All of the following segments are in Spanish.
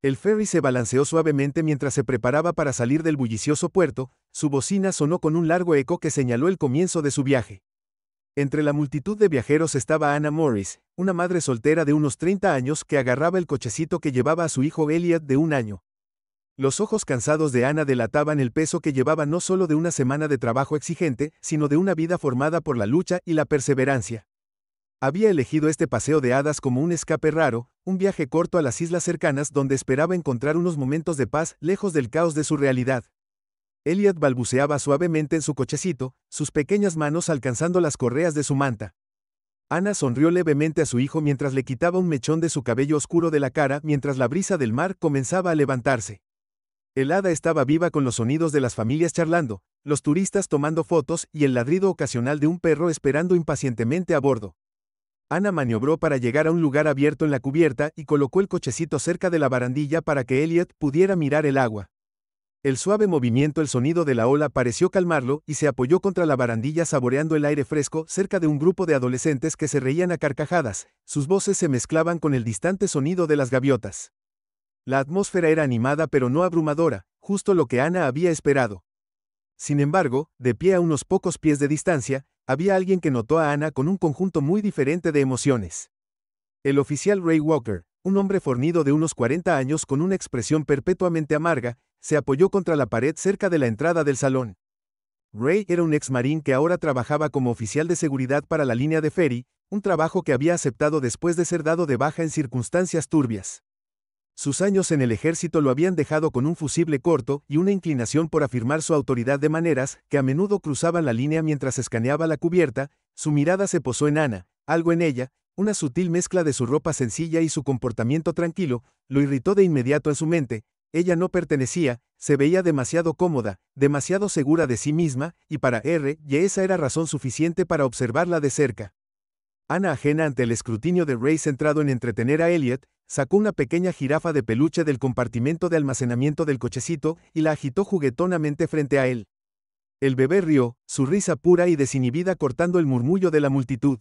El ferry se balanceó suavemente mientras se preparaba para salir del bullicioso puerto, su bocina sonó con un largo eco que señaló el comienzo de su viaje. Entre la multitud de viajeros estaba Anna Morris, una madre soltera de unos 30 años que agarraba el cochecito que llevaba a su hijo Elliot de 1 año. Los ojos cansados de Anna delataban el peso que llevaba no solo de una semana de trabajo exigente, sino de una vida formada por la lucha y la perseverancia. Había elegido este paseo de hadas como un escape raro, un viaje corto a las islas cercanas donde esperaba encontrar unos momentos de paz lejos del caos de su realidad. Elliot balbuceaba suavemente en su cochecito, sus pequeñas manos alcanzando las correas de su manta. Anna sonrió levemente a su hijo mientras le quitaba un mechón de su cabello oscuro de la cara mientras la brisa del mar comenzaba a levantarse. El hada estaba viva con los sonidos de las familias charlando, los turistas tomando fotos y el ladrido ocasional de un perro esperando impacientemente a bordo. Anna maniobró para llegar a un lugar abierto en la cubierta y colocó el cochecito cerca de la barandilla para que Elliot pudiera mirar el agua. El suave movimiento, el sonido de la ola pareció calmarlo y se apoyó contra la barandilla saboreando el aire fresco cerca de un grupo de adolescentes que se reían a carcajadas, sus voces se mezclaban con el distante sonido de las gaviotas. La atmósfera era animada pero no abrumadora, justo lo que Anna había esperado. Sin embargo, de pie a unos pocos pies de distancia, había alguien que notó a Anna con un conjunto muy diferente de emociones. El oficial Ray Walker, un hombre fornido de unos 40 años con una expresión perpetuamente amarga, se apoyó contra la pared cerca de la entrada del salón. Ray era un ex marín que ahora trabajaba como oficial de seguridad para la línea de ferry, un trabajo que había aceptado después de ser dado de baja en circunstancias turbias. Sus años en el ejército lo habían dejado con un fusible corto y una inclinación por afirmar su autoridad de maneras que a menudo cruzaban la línea mientras escaneaba la cubierta. Su mirada se posó en Anna, algo en ella, una sutil mezcla de su ropa sencilla y su comportamiento tranquilo, lo irritó de inmediato en su mente. Ella no pertenecía, se veía demasiado cómoda, demasiado segura de sí misma, y para esa era razón suficiente para observarla de cerca. Anna, ajena ante el escrutinio de Ray centrado en entretener a Elliot, sacó una pequeña jirafa de peluche del compartimento de almacenamiento del cochecito y la agitó juguetonamente frente a él. El bebé rió, su risa pura y desinhibida cortando el murmullo de la multitud.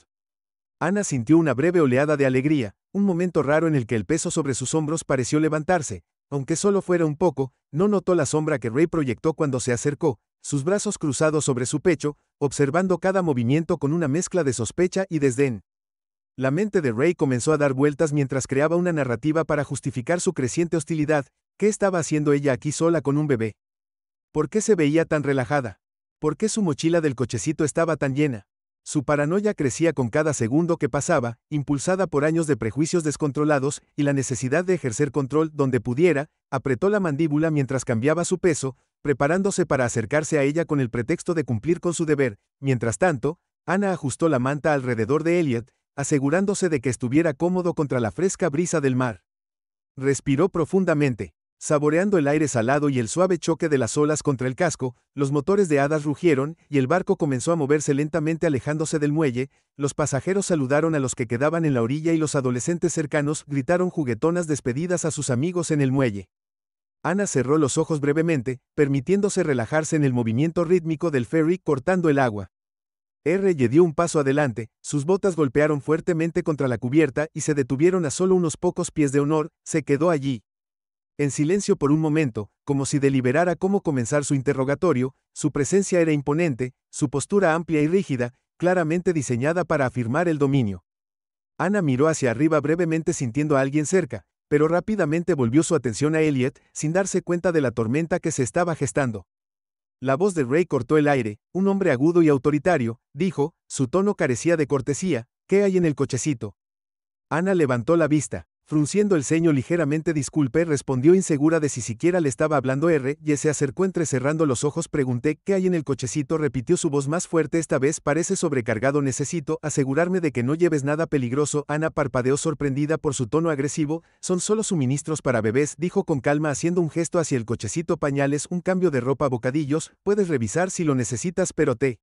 Anna sintió una breve oleada de alegría, un momento raro en el que el peso sobre sus hombros pareció levantarse, aunque solo fuera un poco. No notó la sombra que Ray proyectó cuando se acercó, sus brazos cruzados sobre su pecho, observando cada movimiento con una mezcla de sospecha y desdén. La mente de Ray comenzó a dar vueltas mientras creaba una narrativa para justificar su creciente hostilidad. ¿Qué estaba haciendo ella aquí sola con un bebé? ¿Por qué se veía tan relajada? ¿Por qué su mochila del cochecito estaba tan llena? Su paranoia crecía con cada segundo que pasaba, impulsada por años de prejuicios descontrolados y la necesidad de ejercer control donde pudiera. Apretó la mandíbula mientras cambiaba su peso, preparándose para acercarse a ella con el pretexto de cumplir con su deber. Mientras tanto, Anna ajustó la manta alrededor de Elliot, asegurándose de que estuviera cómodo contra la fresca brisa del mar. Respiró profundamente, saboreando el aire salado y el suave choque de las olas contra el casco. Los motores de hadas rugieron y el barco comenzó a moverse lentamente alejándose del muelle. Los pasajeros saludaron a los que quedaban en la orilla y los adolescentes cercanos gritaron juguetonas despedidas a sus amigos en el muelle. Anna cerró los ojos brevemente, permitiéndose relajarse en el movimiento rítmico del ferry cortando el agua. Dio un paso adelante, sus botas golpearon fuertemente contra la cubierta y se detuvieron a solo unos pocos pies de honor. Se quedó allí, en silencio por un momento, como si deliberara cómo comenzar su interrogatorio. Su presencia era imponente, su postura amplia y rígida, claramente diseñada para afirmar el dominio. Anna miró hacia arriba brevemente sintiendo a alguien cerca, pero rápidamente volvió su atención a Elliot, sin darse cuenta de la tormenta que se estaba gestando. La voz de Ray cortó el aire. Un hombre agudo y autoritario, dijo, su tono carecía de cortesía. ¿Qué hay en el cochecito? Anna levantó la vista, frunciendo el ceño ligeramente. Disculpe, respondió insegura de si siquiera le estaba hablando. Se acercó entrecerrando los ojos. Pregunté, ¿qué hay en el cochecito? Repitió su voz más fuerte. Esta vez parece sobrecargado. Necesito asegurarme de que no lleves nada peligroso. Anna parpadeó sorprendida por su tono agresivo. Son solo suministros para bebés, dijo con calma haciendo un gesto hacia el cochecito. Pañales, un cambio de ropa, bocadillos, puedes revisar si lo necesitas, pero te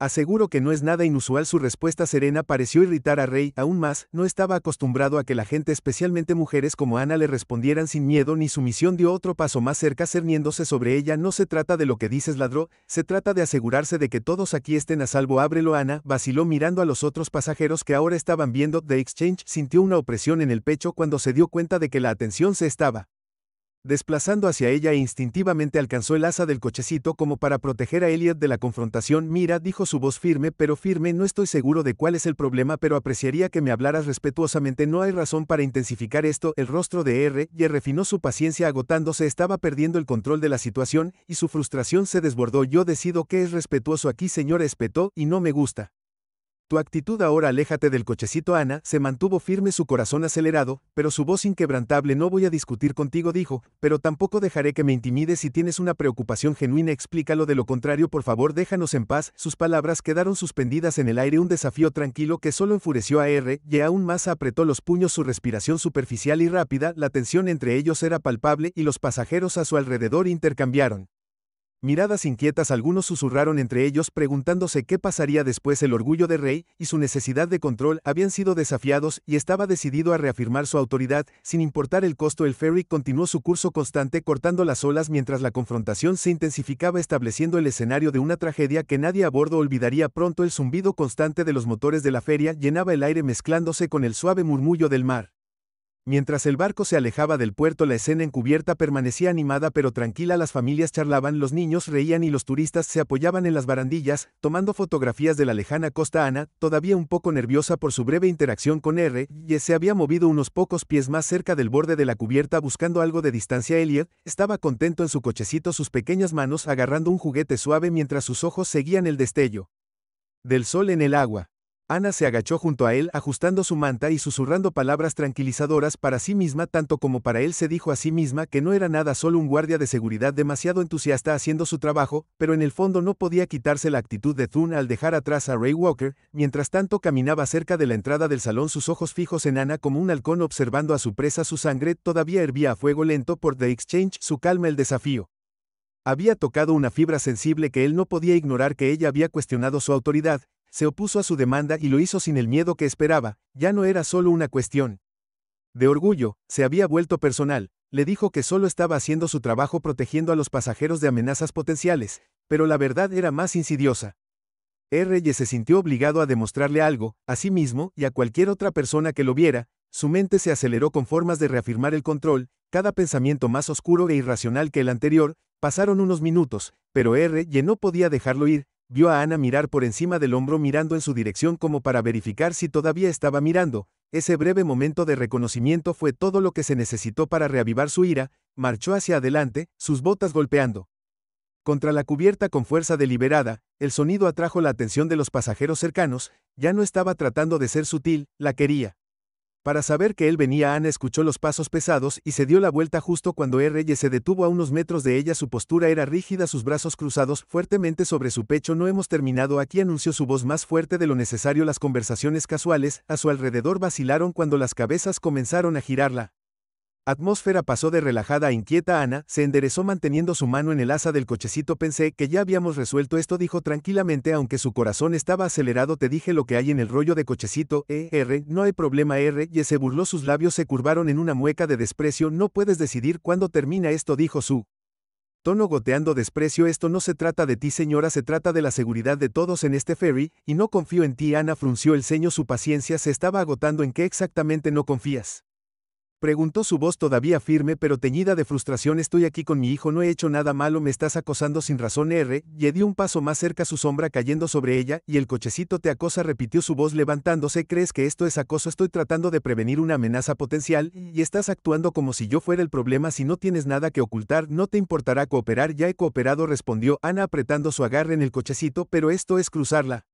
aseguro que no es nada inusual. Su respuesta serena pareció irritar a Ray aún más. No estaba acostumbrado a que la gente, especialmente mujeres como Anna, le respondieran sin miedo ni sumisión. Dio otro paso más cerca, cerniéndose sobre ella. No se trata de lo que dices, ladró, se trata de asegurarse de que todos aquí estén a salvo. Ábrelo. Anna vaciló mirando a los otros pasajeros que ahora estaban viendo The Exchange. Sintió una opresión en el pecho cuando se dio cuenta de que la atención se estaba desplazando hacia ella e instintivamente alcanzó el asa del cochecito como para proteger a Elliot de la confrontación. Mira, dijo su voz firme, pero firme, no estoy seguro de cuál es el problema, pero apreciaría que me hablaras respetuosamente. No hay razón para intensificar esto. El rostro de R. refinó su paciencia agotándose, estaba perdiendo el control de la situación, y su frustración se desbordó. Yo decido qué es respetuoso aquí, señora, espetó, y no me gusta. Tu actitud ahora, aléjate del cochecito. Ana se mantuvo firme, su corazón acelerado, pero su voz inquebrantable. No voy a discutir contigo, dijo, pero tampoco dejaré que me intimides. Si tienes una preocupación genuina, explícalo, de lo contrario, por favor, déjanos en paz. Sus palabras quedaron suspendidas en el aire, un desafío tranquilo que solo enfureció a R. y aún más apretó los puños, su respiración superficial y rápida, la tensión entre ellos era palpable y los pasajeros a su alrededor intercambiaron miradas inquietas. Algunos susurraron entre ellos preguntándose qué pasaría después. El orgullo de Rey y su necesidad de control habían sido desafiados y estaba decidido a reafirmar su autoridad, sin importar el costo. El ferry continuó su curso constante, cortando las olas mientras la confrontación se intensificaba, estableciendo el escenario de una tragedia que nadie a bordo olvidaría pronto. El zumbido constante de los motores de la feria llenaba el aire, mezclándose con el suave murmullo del mar. Mientras el barco se alejaba del puerto, la escena encubierta permanecía animada pero tranquila. Las familias charlaban, los niños reían y los turistas se apoyaban en las barandillas, tomando fotografías de la lejana costa. Ana, todavía un poco nerviosa por su breve interacción con R. se había movido unos pocos pies más cerca del borde de la cubierta, buscando algo de distancia. Elliot estaba contento en su cochecito, sus pequeñas manos agarrando un juguete suave mientras sus ojos seguían el destello del sol en el agua. Ana se agachó junto a él, ajustando su manta y susurrando palabras tranquilizadoras para sí misma tanto como para él. Se dijo a sí misma que no era nada, solo un guardia de seguridad demasiado entusiasta haciendo su trabajo, pero en el fondo no podía quitarse la actitud de Thun al dejar atrás a Ray Walker. Mientras tanto caminaba cerca de la entrada del salón, sus ojos fijos en Ana como un halcón observando a su presa. Su sangre todavía hervía a fuego lento por The Exchange, su calma, el desafío. Había tocado una fibra sensible que él no podía ignorar, que ella había cuestionado su autoridad. Se opuso a su demanda y lo hizo sin el miedo que esperaba. Ya no era solo una cuestión de orgullo, se había vuelto personal. Le dijo que solo estaba haciendo su trabajo, protegiendo a los pasajeros de amenazas potenciales, pero la verdad era más insidiosa. R. se sintió obligado a demostrarle algo, a sí mismo y a cualquier otra persona que lo viera. Su mente se aceleró con formas de reafirmar el control, cada pensamiento más oscuro e irracional que el anterior. Pasaron unos minutos, pero R. no podía dejarlo ir. Vio a Ana mirar por encima del hombro, mirando en su dirección como para verificar si todavía estaba mirando. Ese breve momento de reconocimiento fue todo lo que se necesitó para reavivar su ira. Marchó hacia adelante, sus botas golpeando contra la cubierta con fuerza deliberada. El sonido atrajo la atención de los pasajeros cercanos. Ya no estaba tratando de ser sutil, la quería. Para saber que él venía, Ana escuchó los pasos pesados y se dio la vuelta justo cuando R. se detuvo a unos metros de ella. Su postura era rígida, sus brazos cruzados fuertemente sobre su pecho. No hemos terminado aquí, anunció su voz más fuerte de lo necesario. Las conversaciones casuales a su alrededor vacilaron cuando las cabezas comenzaron a girar. La atmósfera pasó de relajada a inquieta. Ana se enderezó manteniendo su mano en el asa del cochecito. Pensé que ya habíamos resuelto esto, dijo tranquilamente, aunque su corazón estaba acelerado. Te dije lo que hay en el rollo de cochecito. R. No hay problema. R. se burló, sus labios se curvaron en una mueca de desprecio. No puedes decidir cuándo termina esto, dijo su tono goteando desprecio. Esto no se trata de ti, señora, se trata de la seguridad de todos en este ferry, y no confío en ti. Ana frunció el ceño, su paciencia se estaba agotando. ¿En qué exactamente no confías?, preguntó, su voz todavía firme pero teñida de frustración. Estoy aquí con mi hijo, no he hecho nada malo, me estás acosando sin razón. R. dio un paso más cerca, su sombra cayendo sobre ella. Y el cochecito te acosa, repitió su voz levantándose. ¿Crees que esto es acoso? Estoy tratando de prevenir una amenaza potencial, y estás actuando como si yo fuera el problema. Si no tienes nada que ocultar, no te importará cooperar. Ya he cooperado, respondió Ana apretando su agarre en el cochecito, pero esto es cruzarla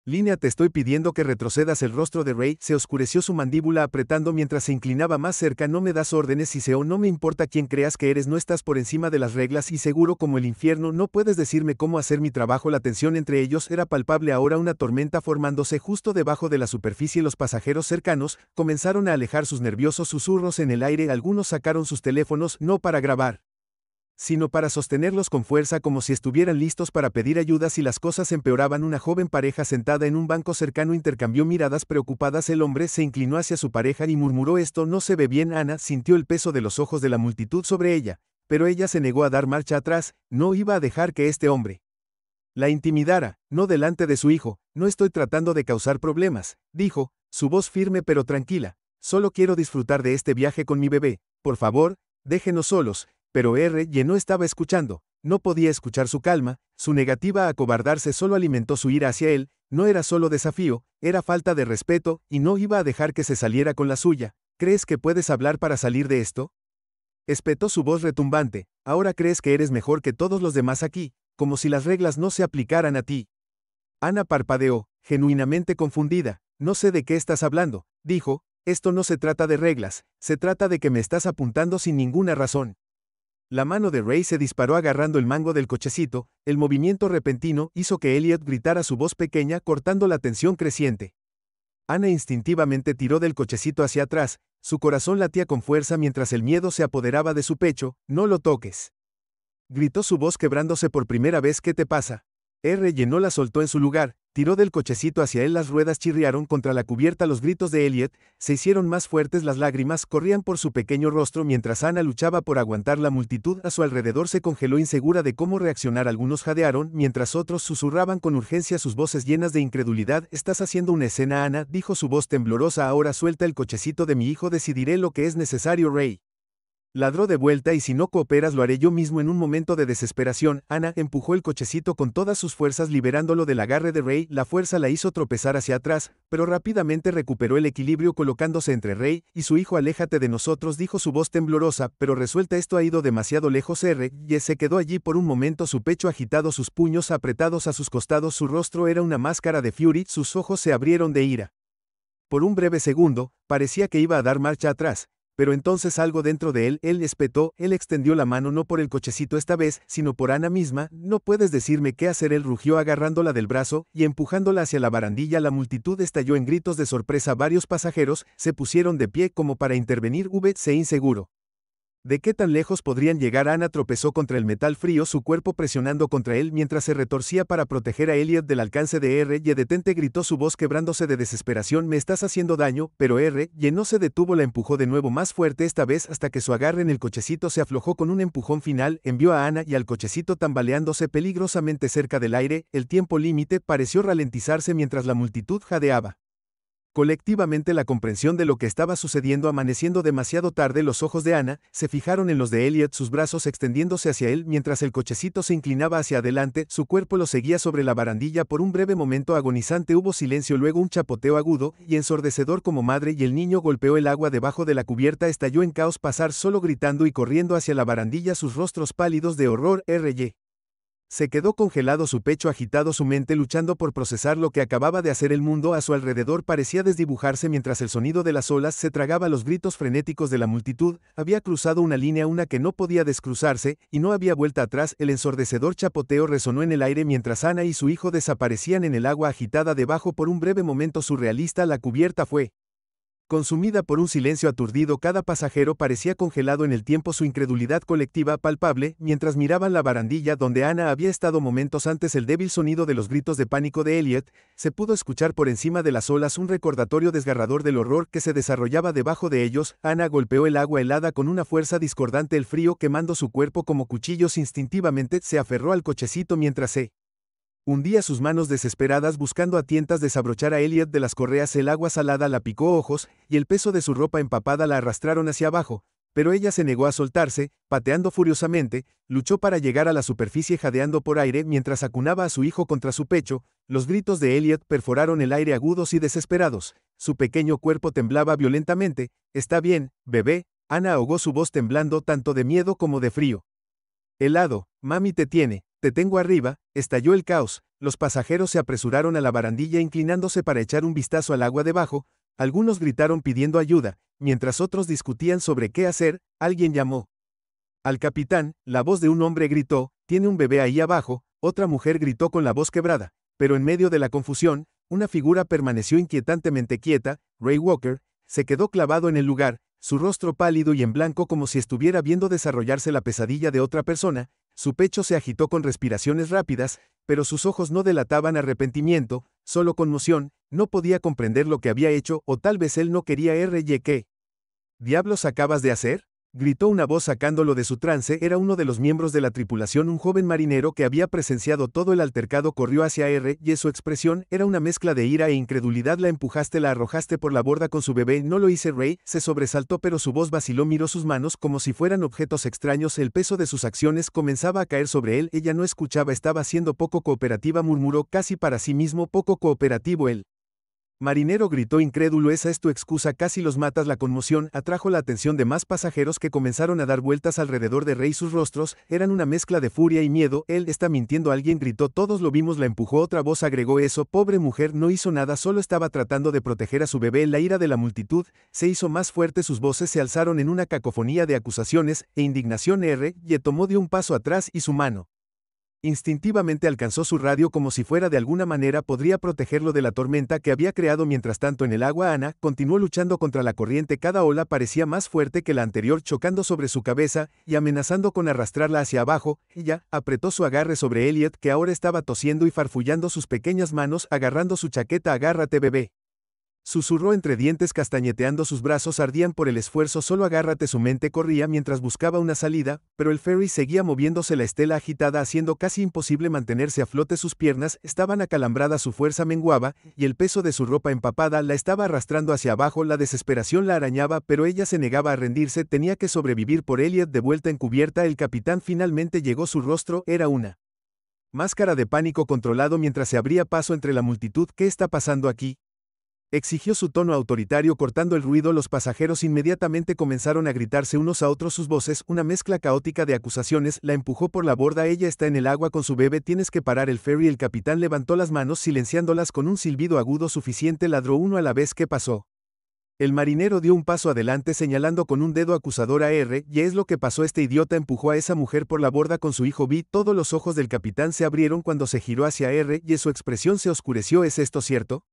línea, te estoy pidiendo que retrocedas. El rostro de Ray se oscureció, su mandíbula apretando mientras se inclinaba más cerca. No me das órdenes, Iseo, no me importa quién creas que eres, no estás por encima de las reglas y seguro como el infierno. No puedes decirme cómo hacer mi trabajo. La tensión entre ellos era palpable ahora, una tormenta formándose justo debajo de la superficie. Los pasajeros cercanos comenzaron a alejar, sus nerviosos susurros en el aire. Algunos sacaron sus teléfonos, no para grabar, sino para sostenerlos con fuerza como si estuvieran listos para pedir ayuda si las cosas empeoraban. Una joven pareja sentada en un banco cercano intercambió miradas preocupadas. El hombre se inclinó hacia su pareja y murmuró: esto no se ve bien. Ana sintió el peso de los ojos de la multitud sobre ella, pero ella se negó a dar marcha atrás. No iba a dejar que este hombre la intimidara, no delante de su hijo. No estoy tratando de causar problemas, dijo, su voz firme pero tranquila. Solo quiero disfrutar de este viaje con mi bebé. Por favor, Déjenos solos, pero R. no estaba escuchando. No podía escuchar su calma, su negativa a acobardarse solo alimentó su ira hacia él, no era solo desafío, era falta de respeto, y no iba a dejar que se saliera con la suya. ¿Crees que puedes hablar para salir de esto? Espetó su voz retumbante. Ahora crees que eres mejor que todos los demás aquí, como si las reglas no se aplicaran a ti. Ana parpadeó, genuinamente confundida. No sé de qué estás hablando, dijo. Esto no se trata de reglas, se trata de que me estás apuntando sin ninguna razón. La mano de Ray se disparó agarrando el mango del cochecito, el movimiento repentino hizo que Elliot gritara su voz pequeña cortando la tensión creciente. Ana instintivamente tiró del cochecito hacia atrás, su corazón latía con fuerza mientras el miedo se apoderaba de su pecho. No lo toques. Gritó su voz quebrándose por primera vez. ¿Qué te pasa? R. no la soltó en su lugar, tiró del cochecito hacia él. Las ruedas chirriaron contra la cubierta. Los gritos de Elliot se hicieron más fuertes. Las lágrimas corrían por su pequeño rostro mientras Ana luchaba por aguantar. La multitud a su alrededor se congeló insegura de cómo reaccionar. Algunos jadearon mientras otros susurraban con urgencia, sus voces llenas de incredulidad. ¿Estás haciendo una escena, Ana?, dijo su voz temblorosa. Ahora suelta el cochecito de mi hijo. Decidiré lo que es necesario. Ray ladró de vuelta. Y si no cooperas lo haré yo mismo. En un momento de desesperación, Ana empujó el cochecito con todas sus fuerzas liberándolo del agarre de Ray. La fuerza la hizo tropezar hacia atrás, pero rápidamente recuperó el equilibrio colocándose entre Ray y su hijo. Aléjate de nosotros, dijo su voz temblorosa, pero resuelta. Esto ha ido demasiado lejos. R. se quedó allí por un momento, su pecho agitado, sus puños apretados a sus costados. Su rostro era una máscara de Fury, sus ojos se abrieron de ira. Por un breve segundo, parecía que iba a dar marcha atrás. Pero entonces algo dentro de él espetó. Él extendió la mano no por el cochecito esta vez, sino por Ana misma. No puedes decirme qué hacer. Él rugió agarrándola del brazo y empujándola hacia la barandilla. La multitud estalló en gritos de sorpresa. Varios pasajeros se pusieron de pie como para intervenir. Se inseguro. ¿De qué tan lejos podrían llegar? Ana tropezó contra el metal frío, su cuerpo presionando contra él mientras se retorcía para proteger a Elliot del alcance de R. Detente, gritó su voz quebrándose de desesperación. Me estás haciendo daño, pero R. no se detuvo. La empujó de nuevo más fuerte, esta vez hasta que su agarre en el cochecito se aflojó. Con un empujón final, envió a Ana y al cochecito tambaleándose peligrosamente cerca del aire. El tiempo límite pareció ralentizarse mientras la multitud jadeaba. Colectivamente la comprensión de lo que estaba sucediendo amaneciendo demasiado tarde. Los ojos de Ana se fijaron en los de Elliot, sus brazos extendiéndose hacia él mientras el cochecito se inclinaba hacia adelante, su cuerpo lo seguía sobre la barandilla. Por un breve momento agonizante hubo silencio, luego un chapoteo agudo y ensordecedor como madre y el niño golpeó el agua debajo de la cubierta. Estalló en caos, pasar solo gritando y corriendo hacia la barandilla, sus rostros pálidos de horror. R. Se quedó congelado, su pecho agitado, su mente luchando por procesar lo que acababa de hacer. El mundo a su alrededor parecía desdibujarse mientras el sonido de las olas se tragaba los gritos frenéticos de la multitud. Había cruzado una línea, una que no podía descruzarse, y no había vuelta atrás. El ensordecedor chapoteo resonó en el aire mientras Ana y su hijo desaparecían en el agua agitada debajo. Por un breve momento surrealista, la cubierta fue consumida por un silencio aturdido. Cada pasajero parecía congelado en el tiempo, su incredulidad colectiva palpable, mientras miraban la barandilla donde Ana había estado momentos antes. El débil sonido de los gritos de pánico de Elliot se pudo escuchar por encima de las olas, un recordatorio desgarrador del horror que se desarrollaba debajo de ellos. Ana golpeó el agua helada con una fuerza discordante, el frío quemando su cuerpo como cuchillos. Instintivamente se aferró al cochecito mientras se hundía sus manos desesperadas buscando a tientas desabrochar a Elliot de las correas. El agua salada la picó ojos, y el peso de su ropa empapada la arrastraron hacia abajo, pero ella se negó a soltarse, pateando furiosamente, luchó para llegar a la superficie jadeando por aire mientras acunaba a su hijo contra su pecho. Los gritos de Elliot perforaron el aire agudos y desesperados, su pequeño cuerpo temblaba violentamente. Está bien, bebé, Ana ahogó su voz temblando tanto de miedo como de frío. Helado, mami te tiene. Te tengo arriba. Estalló el caos. Los pasajeros se apresuraron a la barandilla inclinándose para echar un vistazo al agua debajo. Algunos gritaron pidiendo ayuda, mientras otros discutían sobre qué hacer. Alguien llamó al capitán. La voz de un hombre gritó, tiene un bebé ahí abajo. Otra mujer gritó con la voz quebrada, pero en medio de la confusión, una figura permaneció inquietantemente quieta. Ray Walker se quedó clavado en el lugar, su rostro pálido y en blanco como si estuviera viendo desarrollarse la pesadilla de otra persona. Su pecho se agitó con respiraciones rápidas, pero sus ojos no delataban arrepentimiento, solo conmoción. No podía comprender lo que había hecho, o tal vez él no quería. ¿Qué diablos acabas de hacer?, Gritó una voz sacándolo de su trance. Era uno de los miembros de la tripulación, un joven marinero que había presenciado todo el altercado. Corrió hacia R, y su expresión era una mezcla de ira e incredulidad. La empujaste, la arrojaste por la borda con su bebé. No lo hice. Ray se sobresaltó, pero su voz vaciló. Miró sus manos como si fueran objetos extraños. El peso de sus acciones comenzaba a caer sobre él. Ella no escuchaba, estaba siendo poco cooperativa, murmuró casi para sí mismo. Poco cooperativo. Él marinero gritó incrédulo. ¿Esa es tu excusa? Casi los matas. La conmoción atrajo la atención de más pasajeros que comenzaron a dar vueltas alrededor de Ray. Sus rostros eran una mezcla de furia y miedo. Él está mintiendo. Alguien gritó. Todos lo vimos. La empujó. Otra voz agregó. Eso, pobre mujer, no hizo nada, solo estaba tratando de proteger a su bebé. La ira de la multitud se hizo más fuerte. Sus voces se alzaron en una cacofonía de acusaciones e indignación. R. Y tomó de un paso atrás y su mano instintivamente alcanzó su radio como si fuera de alguna manera podría protegerlo de la tormenta que había creado. Mientras tanto en el agua, Ana continuó luchando contra la corriente. Cada ola parecía más fuerte que la anterior, chocando sobre su cabeza y amenazando con arrastrarla hacia abajo. Ella apretó su agarre sobre Elliot, que ahora estaba tosiendo y farfullando sus pequeñas manos, agarrando su chaqueta. Agárrate, bebé, susurró entre dientes, castañeteando. Sus brazos ardían por el esfuerzo. Solo agárrate. Su mente corría mientras buscaba una salida, pero el ferry seguía moviéndose, la estela agitada, haciendo casi imposible mantenerse a flote. Sus piernas estaban acalambradas, su fuerza menguaba, y el peso de su ropa empapada la estaba arrastrando hacia abajo. La desesperación la arañaba, pero ella se negaba a rendirse. Tenía que sobrevivir. Por Elliot de vuelta en cubierta, el capitán finalmente llegó. Su rostro era una máscara de pánico controlado mientras se abría paso entre la multitud. ¿Qué está pasando aquí?, exigió, su tono autoritario cortando el ruido. Los pasajeros inmediatamente comenzaron a gritarse unos a otros, sus voces, una mezcla caótica de acusaciones. La empujó por la borda. Ella está en el agua con su bebé. Tienes que parar el ferry. El capitán levantó las manos silenciándolas con un silbido agudo suficiente. Ladró uno a la vez. ¿Qué pasó? El marinero dio un paso adelante señalando con un dedo acusador a R. Y es lo que pasó. Este idiota empujó a esa mujer por la borda con su hijo. Vi. Todos los ojos del capitán se abrieron cuando se giró hacia R, y su expresión se oscureció. ¿Es esto cierto?,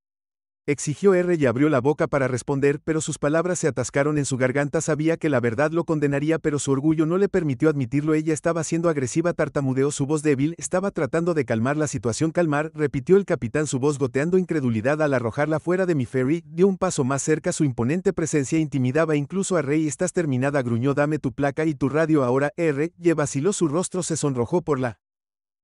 exigió R, y abrió la boca para responder, pero sus palabras se atascaron en su garganta. Sabía que la verdad lo condenaría, pero su orgullo no le permitió admitirlo. Ella estaba siendo agresiva. Tartamudeó, su voz débil estaba tratando de calmar la situación. Calmar, repitió el capitán, su voz goteando incredulidad. Al arrojarla fuera de mi ferry, dio un paso más cerca. Su imponente presencia intimidaba incluso a Ray. Estás terminada, gruñó. Dame tu placa y tu radio ahora. R, y vaciló, su rostro se sonrojó por la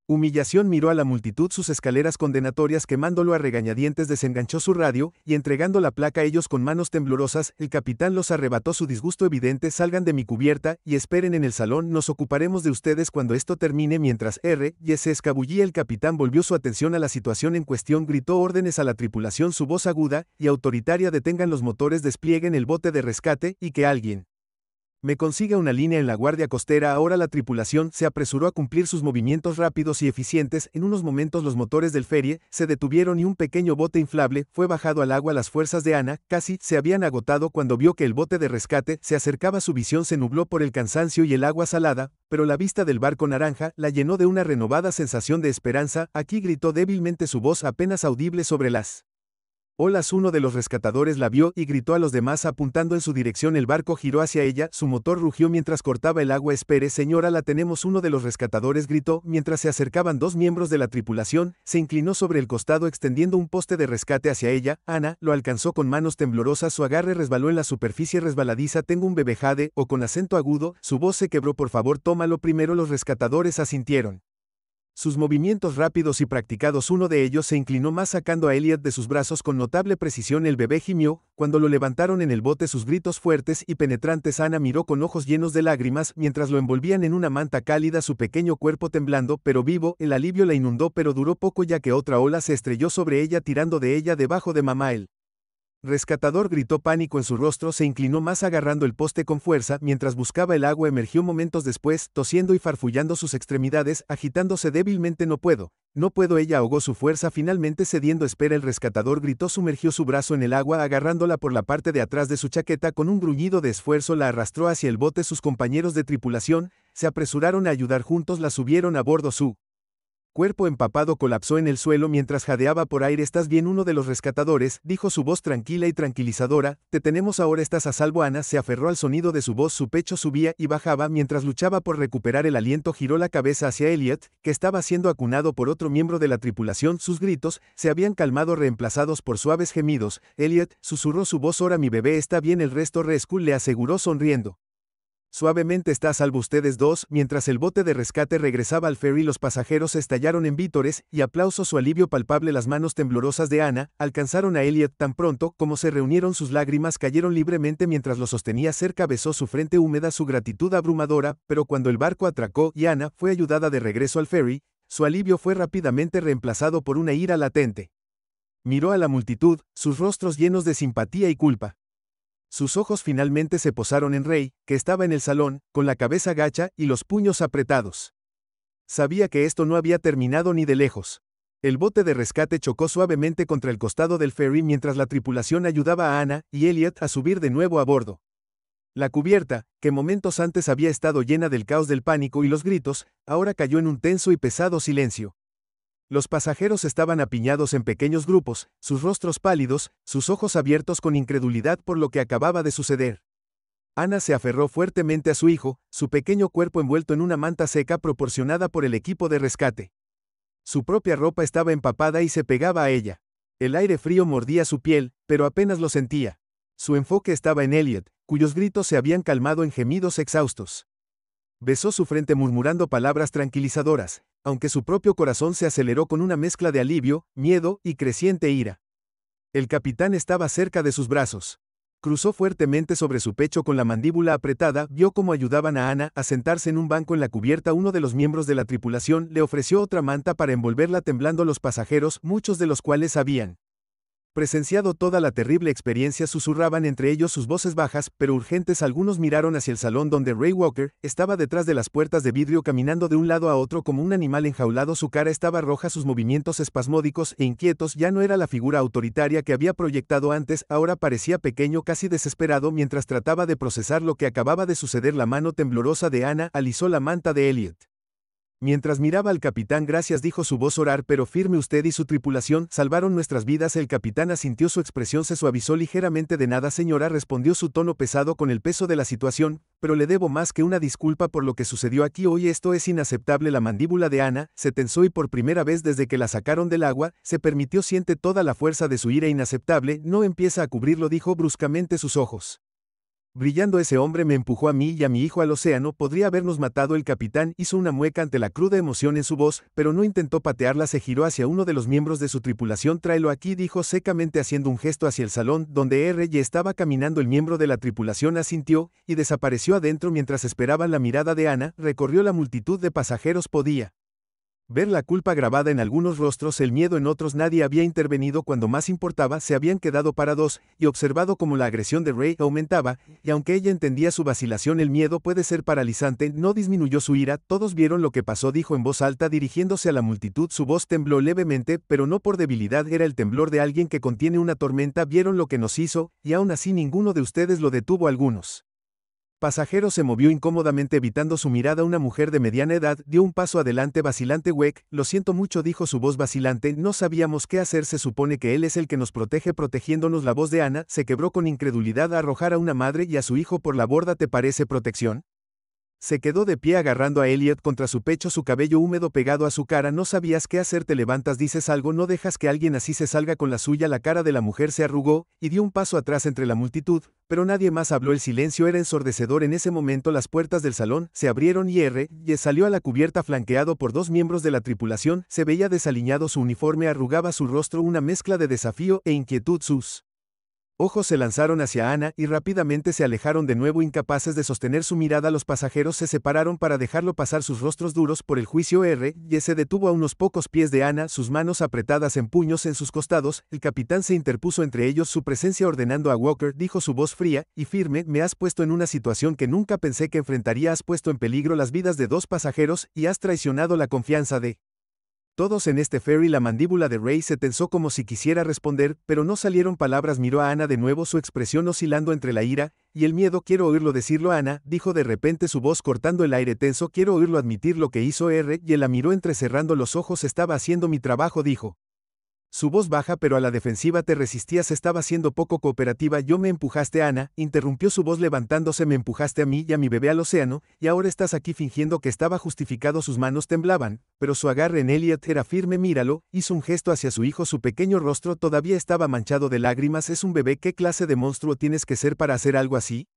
humillación. Miró a la multitud, sus escaleras condenatorias quemándolo a regañadientes. Desenganchó su radio, y entregando la placa a ellos con manos temblorosas, el capitán los arrebató, su disgusto evidente. Salgan de mi cubierta, y esperen en el salón, nos ocuparemos de ustedes cuando esto termine. Mientras R, y se escabullía, el capitán volvió su atención a la situación en cuestión. Gritó órdenes a la tripulación, su voz aguda y autoritaria. Detengan los motores, desplieguen el bote de rescate, y que alguien me consiga una línea en la guardia costera. Ahora la tripulación se apresuró a cumplir sus movimientos rápidos y eficientes. En unos momentos los motores del ferry se detuvieron y un pequeño bote inflable fue bajado al agua. Las fuerzas de Ana casi se habían agotado cuando vio que el bote de rescate se acercaba. Su visión se nubló por el cansancio y el agua salada, pero la vista del barco naranja la llenó de una renovada sensación de esperanza. Aquí, gritó débilmente, su voz apenas audible sobre las olas. Uno de los rescatadores la vio y gritó a los demás apuntando en su dirección. El barco giró hacia ella, su motor rugió mientras cortaba el agua. Espere, señora, la tenemos. Uno de los rescatadores gritó mientras se acercaban dos miembros de la tripulación. Se inclinó sobre el costado extendiendo un poste de rescate hacia ella. Ana lo alcanzó con manos temblorosas, su agarre resbaló en la superficie resbaladiza. Tengo un bebé, Jade, o con acento agudo, su voz se quebró. Por favor, tómalo primero. Los rescatadores asintieron. Sus movimientos rápidos y practicados. Uno de ellos se inclinó más sacando a Elliot de sus brazos con notable precisión. El bebé gimió cuando lo levantaron en el bote, sus gritos fuertes y penetrantes. Ana miró con ojos llenos de lágrimas mientras lo envolvían en una manta cálida, su pequeño cuerpo temblando pero vivo. El alivio la inundó, pero duró poco ya que otra ola se estrelló sobre ella tirando de ella debajo de mamá. El rescatador gritó, pánico en su rostro, se inclinó más agarrando el poste con fuerza mientras buscaba el agua. Emergió momentos después, tosiendo y farfullando sus extremidades, agitándose débilmente. No puedo. Ella ahogó su fuerza finalmente cediendo. Espera, el rescatador gritó, sumergió su brazo en el agua agarrándola por la parte de atrás de su chaqueta. Con un gruñido de esfuerzo la arrastró hacia el bote. Sus compañeros de tripulación se apresuraron a ayudar, juntos la subieron a bordo. Su cuerpo empapado colapsó en el suelo mientras jadeaba por aire. ¿Estás bien? Uno de los rescatadores dijo, su voz tranquila y tranquilizadora. Te tenemos ahora, estás a salvo. Ana se aferró al sonido de su voz, su pecho subía y bajaba mientras luchaba por recuperar el aliento. Giró la cabeza hacia Elliot, que estaba siendo acunado por otro miembro de la tripulación. Sus gritos se habían calmado, reemplazados por suaves gemidos. Elliot, susurró su voz, ahora mi bebé está bien. El resto, Rescue le aseguró sonriendo. Suavemente está a salvo ustedes dos. Mientras el bote de rescate regresaba al ferry, los pasajeros estallaron en vítores y aplausos. Su alivio palpable. Las manos temblorosas de Ana alcanzaron a Elliot tan pronto como se reunieron. Sus lágrimas cayeron libremente mientras lo sostenía cerca. Besó su frente húmeda, su gratitud abrumadora, pero cuando el barco atracó y Ana fue ayudada de regreso al ferry, su alivio fue rápidamente reemplazado por una ira latente. Miró a la multitud, sus rostros llenos de simpatía y culpa. Sus ojos finalmente se posaron en Ray, que estaba en el salón, con la cabeza gacha y los puños apretados. Sabía que esto no había terminado ni de lejos. El bote de rescate chocó suavemente contra el costado del ferry mientras la tripulación ayudaba a Ana y Elliot a subir de nuevo a bordo. La cubierta, que momentos antes había estado llena del caos del pánico y los gritos, ahora cayó en un tenso y pesado silencio. Los pasajeros estaban apiñados en pequeños grupos, sus rostros pálidos, sus ojos abiertos con incredulidad por lo que acababa de suceder. Ana se aferró fuertemente a su hijo, su pequeño cuerpo envuelto en una manta seca proporcionada por el equipo de rescate. Su propia ropa estaba empapada y se pegaba a ella. El aire frío mordía su piel, pero apenas lo sentía. Su enfoque estaba en Elliot, cuyos gritos se habían calmado en gemidos exhaustos. Besó su frente murmurando palabras tranquilizadoras, aunque su propio corazón se aceleró con una mezcla de alivio, miedo y creciente ira. El capitán estaba cerca de sus brazos. Cruzó fuertemente sobre su pecho con la mandíbula apretada, vio cómo ayudaban a Ana a sentarse en un banco en la cubierta. Uno de los miembros de la tripulación le ofreció otra manta para envolverla, temblando. Los pasajeros, muchos de los cuales habían presenciado toda la terrible experiencia, susurraban entre ellos sus voces bajas, pero urgentes. Algunos miraron hacia el salón donde Ray Walker estaba detrás de las puertas de vidrio caminando de un lado a otro como un animal enjaulado. Su cara estaba roja, sus movimientos espasmódicos e inquietos. Ya no era la figura autoritaria que había proyectado antes, ahora parecía pequeño, casi desesperado mientras trataba de procesar lo que acababa de suceder. La mano temblorosa de Ana alisó la manta de Elliot. Mientras miraba al capitán, gracias, dijo su voz orar pero firme, usted y su tripulación salvaron nuestras vidas. El capitán asintió, su expresión se suavizó ligeramente. De nada, señora, respondió, su tono pesado con el peso de la situación, pero le debo más que una disculpa por lo que sucedió aquí hoy. Esto es inaceptable. La mandíbula de Ana se tensó y por primera vez desde que la sacaron del agua, se permitió, siente toda la fuerza de su ira inaceptable. No empieza a cubrirlo, dijo bruscamente, sus ojos brillando. Ese hombre me empujó a mí y a mi hijo al océano, podría habernos matado. El capitán hizo una mueca ante la cruda emoción en su voz, pero no intentó patearla. Se giró hacia uno de los miembros de su tripulación. Tráelo aquí, dijo secamente haciendo un gesto hacia el salón donde R.Y. estaba caminando. El miembro de la tripulación asintió y desapareció adentro. Mientras esperaban, la mirada de Ana recorrió la multitud de pasajeros. Podía ver la culpa grabada en algunos rostros, el miedo en otros. Nadie había intervenido cuando más importaba, se habían quedado parados y observado cómo la agresión de Ray aumentaba, y aunque ella entendía su vacilación, el miedo puede ser paralizante, no disminuyó su ira. Todos vieron lo que pasó, dijo en voz alta dirigiéndose a la multitud. Su voz tembló levemente, pero no por debilidad, era el temblor de alguien que contiene una tormenta. Vieron lo que nos hizo, y aún así ninguno de ustedes lo detuvo. Algunos pasajero se movió incómodamente evitando su mirada. Una mujer de mediana edad dio un paso adelante vacilante. Weck, lo siento mucho, dijo su voz vacilante, no sabíamos qué hacer. Se supone que él es el que nos protege, protegiéndonos. La voz de Ana se quebró con incredulidad. Arrojar a una madre y a su hijo por la borda, ¿te parece protección? Se quedó de pie agarrando a Elliot contra su pecho, su cabello húmedo pegado a su cara. No sabías qué hacer, te levantas, dices algo, no dejas que alguien así se salga con la suya. La cara de la mujer se arrugó y dio un paso atrás entre la multitud, pero nadie más habló. El silencio era ensordecedor. En ese momento las puertas del salón se abrieron y R.Y. salió a la cubierta flanqueado por dos miembros de la tripulación. Se veía desaliñado, su uniforme arrugaba su rostro, una mezcla de desafío e inquietud. Sus ojos se lanzaron hacia Ana y rápidamente se alejaron de nuevo, incapaces de sostener su mirada. Los pasajeros se separaron para dejarlo pasar, sus rostros duros por el juicio. R.Y. se detuvo a unos pocos pies de Ana, sus manos apretadas en puños en sus costados. El capitán se interpuso entre ellos, su presencia ordenando a Walker, dijo su voz fría y firme, me has puesto en una situación que nunca pensé que enfrentaría. Has puesto en peligro las vidas de dos pasajeros y has traicionado la confianza de todos en este ferry. La mandíbula de Ray se tensó como si quisiera responder, pero no salieron palabras. Miró a Ana de nuevo, su expresión oscilando entre la ira y el miedo. Quiero oírlo decirlo, Ana, dijo de repente, su voz cortando el aire tenso. Quiero oírlo admitir lo que hizo. R.Y. la miró entrecerrando los ojos. Estaba haciendo mi trabajo, dijo. Su voz baja pero a la defensiva, te resistías, estaba siendo poco cooperativa. Yo me empujaste, Ana, interrumpió su voz levantándose, me empujaste a mí y a mi bebé al océano, y ahora estás aquí fingiendo que estaba justificado. Sus manos temblaban, pero su agarre en Elliot era firme. Míralo, hizo un gesto hacia su hijo, su pequeño rostro todavía estaba manchado de lágrimas. Es un bebé, ¿qué clase de monstruo tienes que ser para hacer algo así?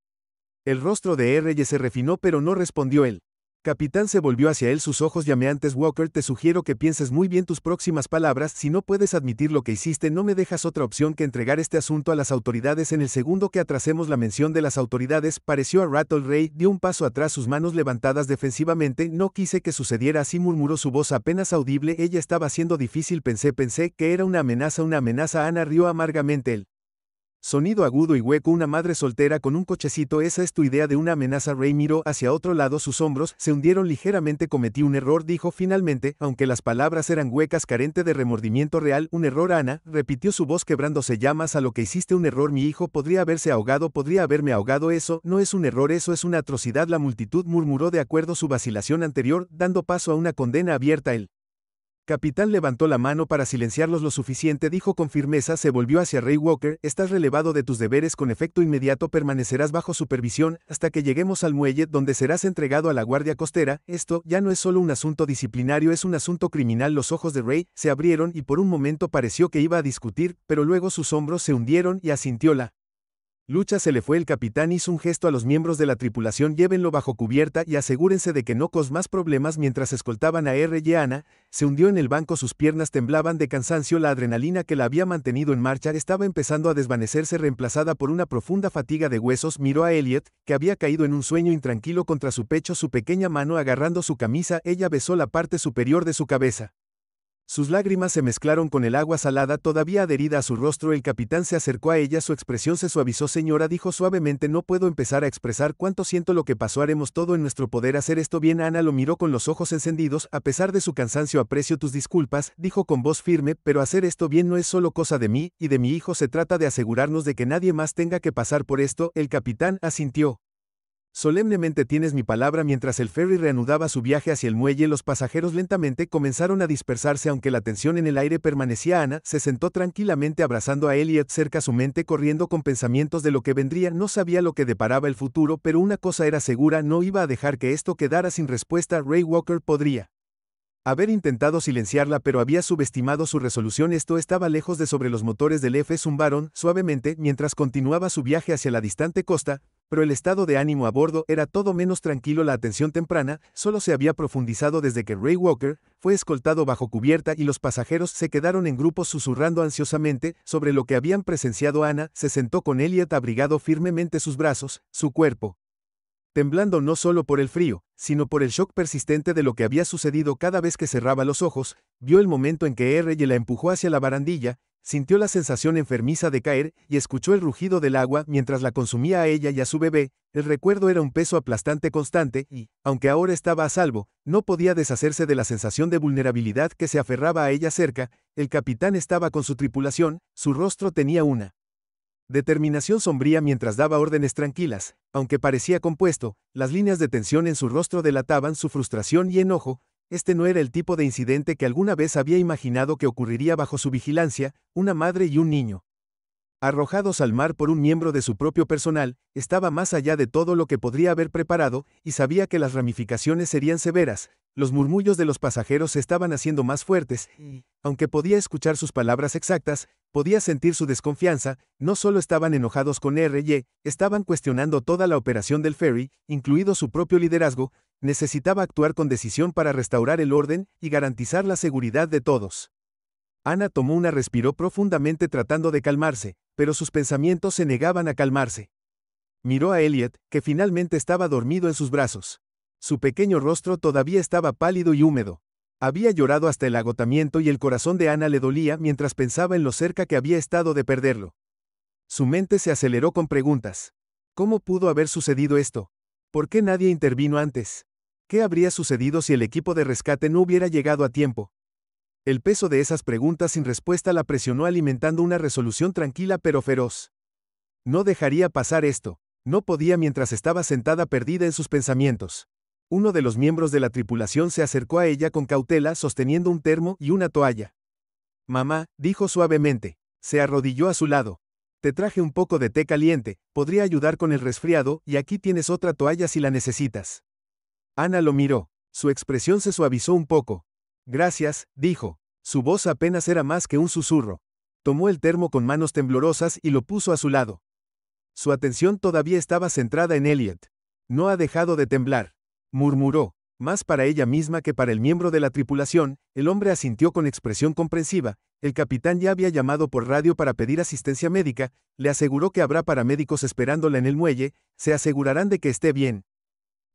El rostro de R.J. se refinó pero no respondió él. Capitán se volvió hacia él, sus ojos llameantes. Walker, te sugiero que pienses muy bien tus próximas palabras. Si no puedes admitir lo que hiciste, no me dejas otra opción que entregar este asunto a las autoridades. En el segundo que atrasemos la mención de las autoridades, pareció a Rattle Ray, dio un paso atrás, sus manos levantadas defensivamente. No quise que sucediera así, murmuró, su voz apenas audible. Ella estaba siendo difícil, pensé que era una amenaza. Ana rió amargamente. El sonido agudo y hueco, una madre soltera con un cochecito, esa es tu idea de una amenaza. Ray miró hacia otro lado, sus hombros se hundieron ligeramente. Cometí un error, dijo finalmente, aunque las palabras eran huecas, carente de remordimiento real. Un error, Ana, repitió su voz quebrándose. Llamas a lo que hiciste un error. Mi hijo podría haberse ahogado, podría haberme ahogado. Eso no es un error, eso es una atrocidad. La multitud murmuró de acuerdo su vacilación anterior, dando paso a una condena abierta. El capitán levantó la mano para silenciarlos lo suficiente, dijo con firmeza, se volvió hacia Ray. Walker, estás relevado de tus deberes con efecto inmediato, permanecerás bajo supervisión hasta que lleguemos al muelle, donde serás entregado a la guardia costera. Esto ya no es solo un asunto disciplinario, es un asunto criminal. Los ojos de Ray se abrieron y por un momento pareció que iba a discutir, pero luego sus hombros se hundieron y asintió. La lucha se le fue. El capitán hizo un gesto a los miembros de la tripulación, llévenlo bajo cubierta y asegúrense de que no cause más problemas. Mientras escoltaban a R.J. Ana se hundió en el banco, sus piernas temblaban de cansancio, la adrenalina que la había mantenido en marcha estaba empezando a desvanecerse, reemplazada por una profunda fatiga de huesos. Miró a Elliot, que había caído en un sueño intranquilo contra su pecho, su pequeña mano agarrando su camisa. Ella besó la parte superior de su cabeza. Sus lágrimas se mezclaron con el agua salada todavía adherida a su rostro. El capitán se acercó a ella, su expresión se suavizó. Señora, dijo suavemente, no puedo empezar a expresar cuánto siento lo que pasó. Haremos todo en nuestro poder hacer esto bien. Ana lo miró con los ojos encendidos. A pesar de su cansancio, aprecio tus disculpas, dijo con voz firme, pero hacer esto bien no es solo cosa de mí y de mi hijo, se trata de asegurarnos de que nadie más tenga que pasar por esto. El capitán asintió. Solemnemente, tienes mi palabra. Mientras el ferry reanudaba su viaje hacia el muelle, los pasajeros lentamente comenzaron a dispersarse, aunque la tensión en el aire permanecía. Ana se sentó tranquilamente abrazando a Elliot cerca, su mente corriendo con pensamientos de lo que vendría. No sabía lo que deparaba el futuro, pero una cosa era segura, no iba a dejar que esto quedara sin respuesta. Ray Walker podría haber intentado silenciarla, pero había subestimado su resolución. Esto estaba lejos de sobre los motores del F zumbaron suavemente mientras continuaba su viaje hacia la distante costa, pero el estado de ánimo a bordo era todo menos tranquilo. La atención temprana solo se había profundizado desde que Ray Walker fue escoltado bajo cubierta y los pasajeros se quedaron en grupos susurrando ansiosamente sobre lo que habían presenciado. Ana se sentó con Elliot abrigado firmemente sus brazos, su cuerpo temblando no solo por el frío, sino por el shock persistente de lo que había sucedido. Cada vez que cerraba los ojos, vio el momento en que R.J. la empujó hacia la barandilla, sintió la sensación enfermiza de caer y escuchó el rugido del agua mientras la consumía a ella y a su bebé. El recuerdo era un peso aplastante constante y, aunque ahora estaba a salvo, no podía deshacerse de la sensación de vulnerabilidad que se aferraba a ella cerca. El capitán estaba con su tripulación, su rostro tenía una determinación sombría mientras daba órdenes tranquilas. Aunque parecía compuesto, las líneas de tensión en su rostro delataban su frustración y enojo. Este no era el tipo de incidente que alguna vez había imaginado que ocurriría bajo su vigilancia. Una madre y un niño arrojados al mar por un miembro de su propio personal, estaba más allá de todo lo que podría haber preparado, y sabía que las ramificaciones serían severas. Los murmullos de los pasajeros se estaban haciendo más fuertes, y, aunque podía escuchar sus palabras exactas, podía sentir su desconfianza. No solo estaban enojados con R.J., estaban cuestionando toda la operación del ferry, incluido su propio liderazgo. Necesitaba actuar con decisión para restaurar el orden y garantizar la seguridad de todos. Ana tomó una, respiró profundamente tratando de calmarse, pero sus pensamientos se negaban a calmarse. Miró a Elliot, que finalmente estaba dormido en sus brazos. Su pequeño rostro todavía estaba pálido y húmedo. Había llorado hasta el agotamiento y el corazón de Ana le dolía mientras pensaba en lo cerca que había estado de perderlo. Su mente se aceleró con preguntas. ¿Cómo pudo haber sucedido esto? ¿Por qué nadie intervino antes? ¿Qué habría sucedido si el equipo de rescate no hubiera llegado a tiempo? El peso de esas preguntas sin respuesta la presionó, alimentando una resolución tranquila pero feroz. No dejaría pasar esto. No podía mientras estaba sentada perdida en sus pensamientos. Uno de los miembros de la tripulación se acercó a ella con cautela, sosteniendo un termo y una toalla. Mamá, dijo suavemente. Se arrodilló a su lado. Te traje un poco de té caliente, podría ayudar con el resfriado, y aquí tienes otra toalla si la necesitas. Ana lo miró. Su expresión se suavizó un poco. Gracias, dijo. Su voz apenas era más que un susurro. Tomó el termo con manos temblorosas y lo puso a su lado. Su atención todavía estaba centrada en Elliot. No ha dejado de temblar, murmuró. Más para ella misma que para el miembro de la tripulación, el hombre asintió con expresión comprensiva. El capitán ya había llamado por radio para pedir asistencia médica, le aseguró que habrá paramédicos esperándola en el muelle, se asegurarán de que esté bien.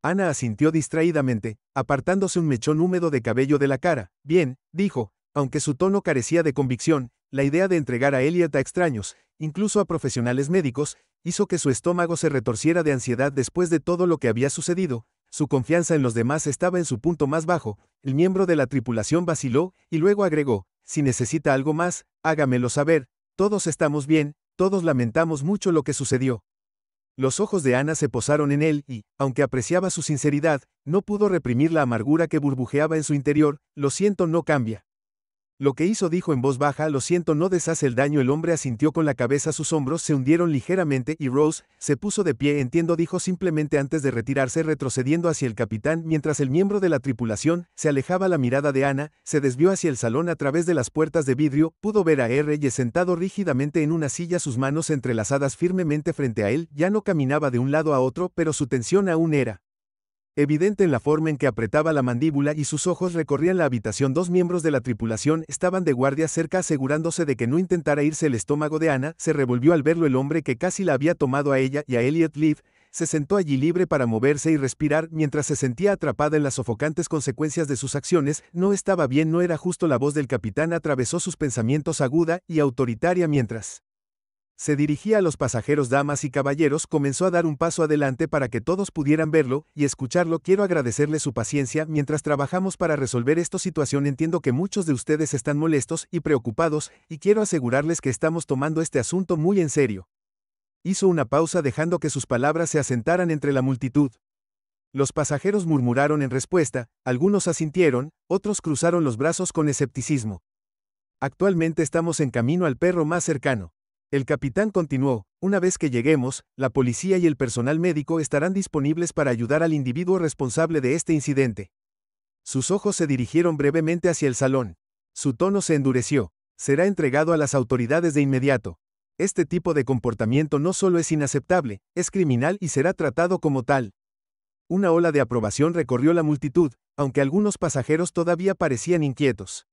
Ana asintió distraídamente, apartándose un mechón húmedo de cabello de la cara. Bien, dijo, aunque su tono carecía de convicción, la idea de entregar a Elliot a extraños, incluso a profesionales médicos, hizo que su estómago se retorciera de ansiedad después de todo lo que había sucedido. Su confianza en los demás estaba en su punto más bajo. El miembro de la tripulación vaciló, y luego agregó, si necesita algo más, hágamelo saber, todos estamos bien, todos lamentamos mucho lo que sucedió. Los ojos de Ana se posaron en él y, aunque apreciaba su sinceridad, no pudo reprimir la amargura que burbujeaba en su interior. Lo siento, no cambia. Lo que hizo, dijo en voz baja, lo siento, no deshace el daño. El hombre asintió con la cabeza, sus hombros se hundieron ligeramente y Rose se puso de pie. Entiendo, dijo simplemente antes de retirarse, retrocediendo hacia el capitán mientras el miembro de la tripulación se alejaba. La mirada de Ana se desvió hacia el salón a través de las puertas de vidrio. Pudo ver a R. sentado rígidamente en una silla, sus manos entrelazadas firmemente frente a él. Ya no caminaba de un lado a otro, pero su tensión aún era evidente en la forma en que apretaba la mandíbula y sus ojos recorrían la habitación. Dos miembros de la tripulación estaban de guardia cerca, asegurándose de que no intentara irse. El estómago de Ana se revolvió al verlo. El hombre que casi la había tomado a ella y a Elliot Leaf se sentó allí libre para moverse y respirar mientras se sentía atrapada en las sofocantes consecuencias de sus acciones. No estaba bien, no era justo. La voz del capitán atravesó sus pensamientos, aguda y autoritaria mientras se dirigía a los pasajeros. Damas y caballeros, comenzó a dar un paso adelante para que todos pudieran verlo y escucharlo. Quiero agradecerle su paciencia mientras trabajamos para resolver esta situación. Entiendo que muchos de ustedes están molestos y preocupados, y quiero asegurarles que estamos tomando este asunto muy en serio. Hizo una pausa, dejando que sus palabras se asentaran entre la multitud. Los pasajeros murmuraron en respuesta, algunos asintieron, otros cruzaron los brazos con escepticismo. Actualmente estamos en camino al perro más cercano. El capitán continuó, una vez que lleguemos, la policía y el personal médico estarán disponibles para ayudar al individuo responsable de este incidente. Sus ojos se dirigieron brevemente hacia el salón. Su tono se endureció. Será entregado a las autoridades de inmediato. Este tipo de comportamiento no solo es inaceptable, es criminal y será tratado como tal. Una ola de aprobación recorrió la multitud, aunque algunos pasajeros todavía parecían inquietos.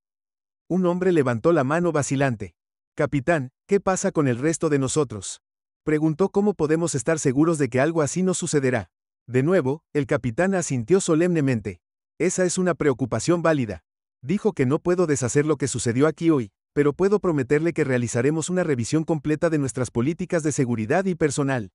Un hombre levantó la mano vacilante. Capitán, ¿qué pasa con el resto de nosotros? Preguntó. ¿Cómo podemos estar seguros de que algo así no sucederá? De nuevo, el capitán asintió solemnemente. Esa es una preocupación válida. Dijo que no puedo deshacer lo que sucedió aquí hoy, pero puedo prometerle que realizaremos una revisión completa de nuestras políticas de seguridad y personal.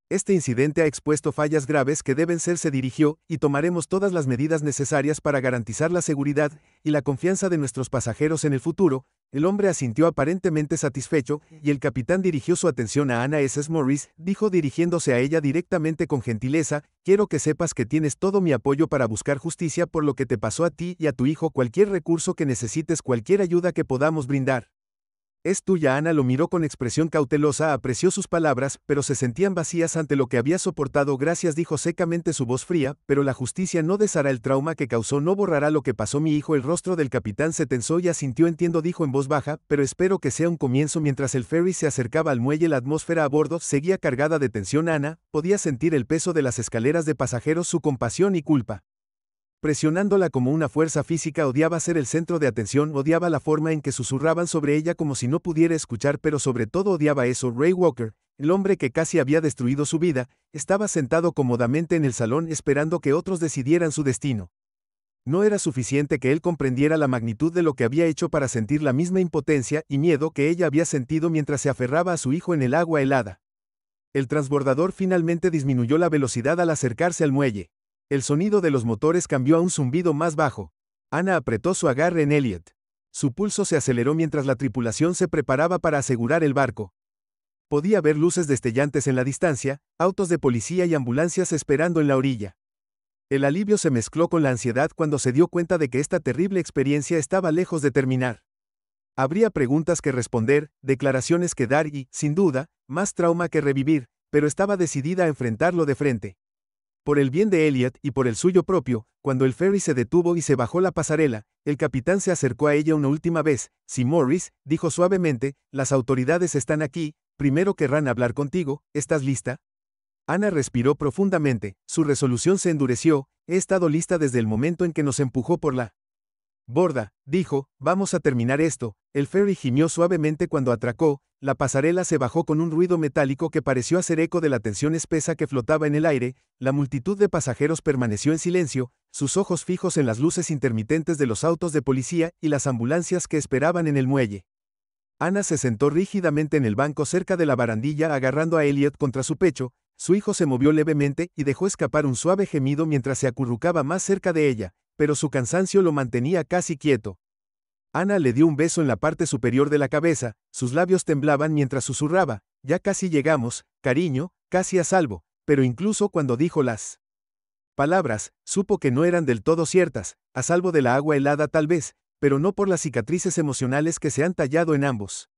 Este incidente ha expuesto fallas graves que deben ser. Se dirigió, y tomaremos todas las medidas necesarias para garantizar la seguridad y la confianza de nuestros pasajeros en el futuro. El hombre asintió aparentemente satisfecho, y el capitán dirigió su atención a Ana S. Morris, dijo dirigiéndose a ella directamente con gentileza, quiero que sepas que tienes todo mi apoyo para buscar justicia por lo que te pasó a ti y a tu hijo. Cualquier recurso que necesites, cualquier ayuda que podamos brindar es tuya. Ana lo miró con expresión cautelosa, apreció sus palabras, pero se sentían vacías ante lo que había soportado. Gracias, dijo secamente, su voz fría, pero la justicia no deshará el trauma que causó, no borrará lo que pasó mi hijo. El rostro del capitán se tensó y asintió. Entiendo, dijo en voz baja, pero espero que sea un comienzo. Mientras el ferry se acercaba al muelle, la atmósfera a bordo seguía cargada de tensión. Ana podía sentir el peso de las escaleras de pasajeros, su compasión y culpa presionándola como una fuerza física. Odiaba ser el centro de atención, odiaba la forma en que susurraban sobre ella como si no pudiera escuchar, pero sobre todo odiaba eso. Ray Walker, el hombre que casi había destruido su vida, estaba sentado cómodamente en el salón esperando que otros decidieran su destino. No era suficiente que él comprendiera la magnitud de lo que había hecho para sentir la misma impotencia y miedo que ella había sentido mientras se aferraba a su hijo en el agua helada. El transbordador finalmente disminuyó la velocidad al acercarse al muelle. El sonido de los motores cambió a un zumbido más bajo. Ana apretó su agarre en Elliot. Su pulso se aceleró mientras la tripulación se preparaba para asegurar el barco. Podía ver luces destellantes en la distancia, autos de policía y ambulancias esperando en la orilla. El alivio se mezcló con la ansiedad cuando se dio cuenta de que esta terrible experiencia estaba lejos de terminar. Habría preguntas que responder, declaraciones que dar y, sin duda, más trauma que revivir, pero estaba decidida a enfrentarlo de frente. Por el bien de Elliot y por el suyo propio, cuando el ferry se detuvo y se bajó la pasarela, el capitán se acercó a ella una última vez. Si Morris, dijo suavemente, las autoridades están aquí, primero querrán hablar contigo, ¿estás lista? Ana respiró profundamente, su resolución se endureció, he estado lista desde el momento en que nos empujó por la borda, dijo, vamos a terminar esto. El ferry gimió suavemente cuando atracó, la pasarela se bajó con un ruido metálico que pareció hacer eco de la tensión espesa que flotaba en el aire, la multitud de pasajeros permaneció en silencio, sus ojos fijos en las luces intermitentes de los autos de policía y las ambulancias que esperaban en el muelle. Ana se sentó rígidamente en el banco cerca de la barandilla agarrando a Elliot contra su pecho, su hijo se movió levemente y dejó escapar un suave gemido mientras se acurrucaba más cerca de ella, pero su cansancio lo mantenía casi quieto. Ana le dio un beso en la parte superior de la cabeza, sus labios temblaban mientras susurraba, ya casi llegamos, cariño, casi a salvo, pero incluso cuando dijo las palabras, supo que no eran del todo ciertas, a salvo de la agua helada tal vez, pero no por las cicatrices emocionales que se han tallado en ambos.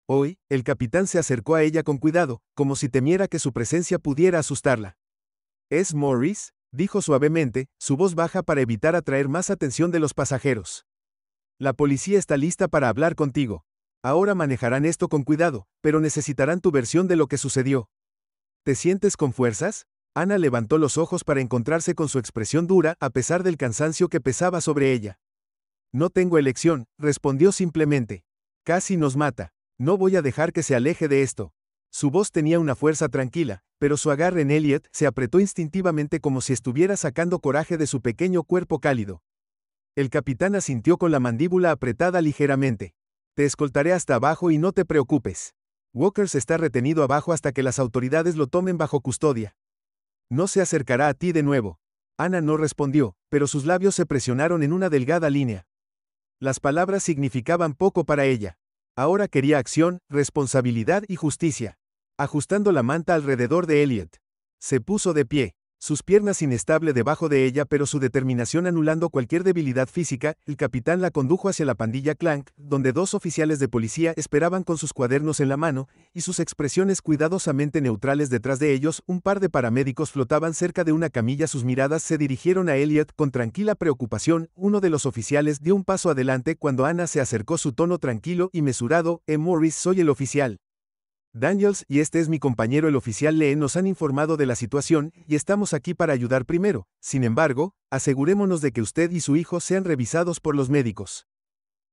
Hoy, el capitán se acercó a ella con cuidado, como si temiera que su presencia pudiera asustarla. ¿Es Morris?, dijo suavemente, su voz baja para evitar atraer más atención de los pasajeros. La policía está lista para hablar contigo. Ahora manejarán esto con cuidado, pero necesitarán tu versión de lo que sucedió. ¿Te sientes con fuerzas? Ana levantó los ojos para encontrarse con su expresión dura a pesar del cansancio que pesaba sobre ella. No tengo elección, respondió simplemente. Casi nos mata. No voy a dejar que se aleje de esto. Su voz tenía una fuerza tranquila, pero su agarre en Elliot se apretó instintivamente como si estuviera sacando coraje de su pequeño cuerpo cálido. El capitán asintió con la mandíbula apretada ligeramente. Te escoltaré hasta abajo y no te preocupes. Walkers está retenido abajo hasta que las autoridades lo tomen bajo custodia. No se acercará a ti de nuevo. Ana no respondió, pero sus labios se presionaron en una delgada línea. Las palabras significaban poco para ella. Ahora quería acción, responsabilidad y justicia. Ajustando la manta alrededor de Elliot. Se puso de pie, sus piernas inestable debajo de ella pero su determinación anulando cualquier debilidad física, el capitán la condujo hacia la pandilla Clank, donde dos oficiales de policía esperaban con sus cuadernos en la mano, y sus expresiones cuidadosamente neutrales detrás de ellos, un par de paramédicos flotaban cerca de una camilla. Sus miradas se dirigieron a Elliot con tranquila preocupación. Uno de los oficiales dio un paso adelante cuando Ana se acercó, su tono tranquilo y mesurado, Morris, soy el oficial Daniels y este es mi compañero el oficial Lee, nos han informado de la situación y estamos aquí para ayudar primero. Sin embargo, asegurémonos de que usted y su hijo sean revisados por los médicos.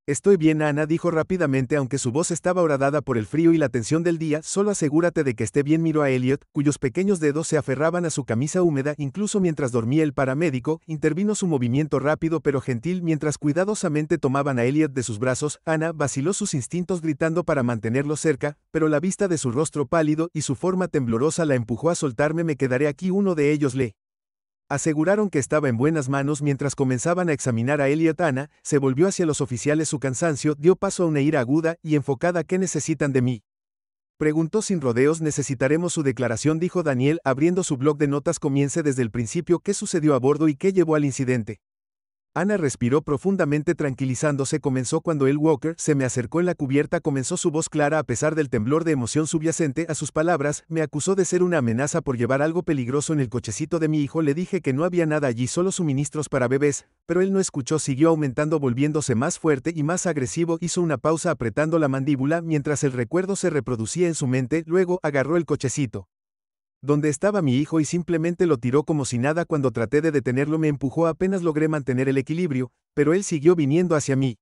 Estoy bien, Ana dijo rápidamente aunque su voz estaba horadada por el frío y la tensión del día, solo asegúrate de que esté bien. Miró a Elliot, cuyos pequeños dedos se aferraban a su camisa húmeda incluso mientras dormía. El paramédico intervino su movimiento rápido pero gentil mientras cuidadosamente tomaban a Elliot de sus brazos. Ana vaciló sus instintos gritando para mantenerlo cerca, pero la vista de su rostro pálido y su forma temblorosa la empujó a soltarme. Me quedaré aquí. Uno de ellos le aseguraron que estaba en buenas manos mientras comenzaban a examinar a Elliot. Ana se volvió hacia los oficiales, su cansancio dio paso a una ira aguda y enfocada. ¿Qué necesitan de mí?, preguntó sin rodeos. Necesitaremos su declaración, dijo Daniel abriendo su bloc de notas. Comience desde el principio. ¿Qué sucedió a bordo y qué llevó al incidente? Ana respiró profundamente tranquilizándose. Comenzó cuando el Walker se me acercó en la cubierta, comenzó su voz clara a pesar del temblor de emoción subyacente a sus palabras. Me acusó de ser una amenaza por llevar algo peligroso en el cochecito de mi hijo. Le dije que no había nada allí, solo suministros para bebés, pero él no escuchó. Siguió aumentando, volviéndose más fuerte y más agresivo. Hizo una pausa apretando la mandíbula mientras el recuerdo se reproducía en su mente. Luego agarró el cochecito donde estaba mi hijo y simplemente lo tiró como si nada. Cuando traté de detenerlo me empujó, apenas logré mantener el equilibrio, pero él siguió viniendo hacia mí.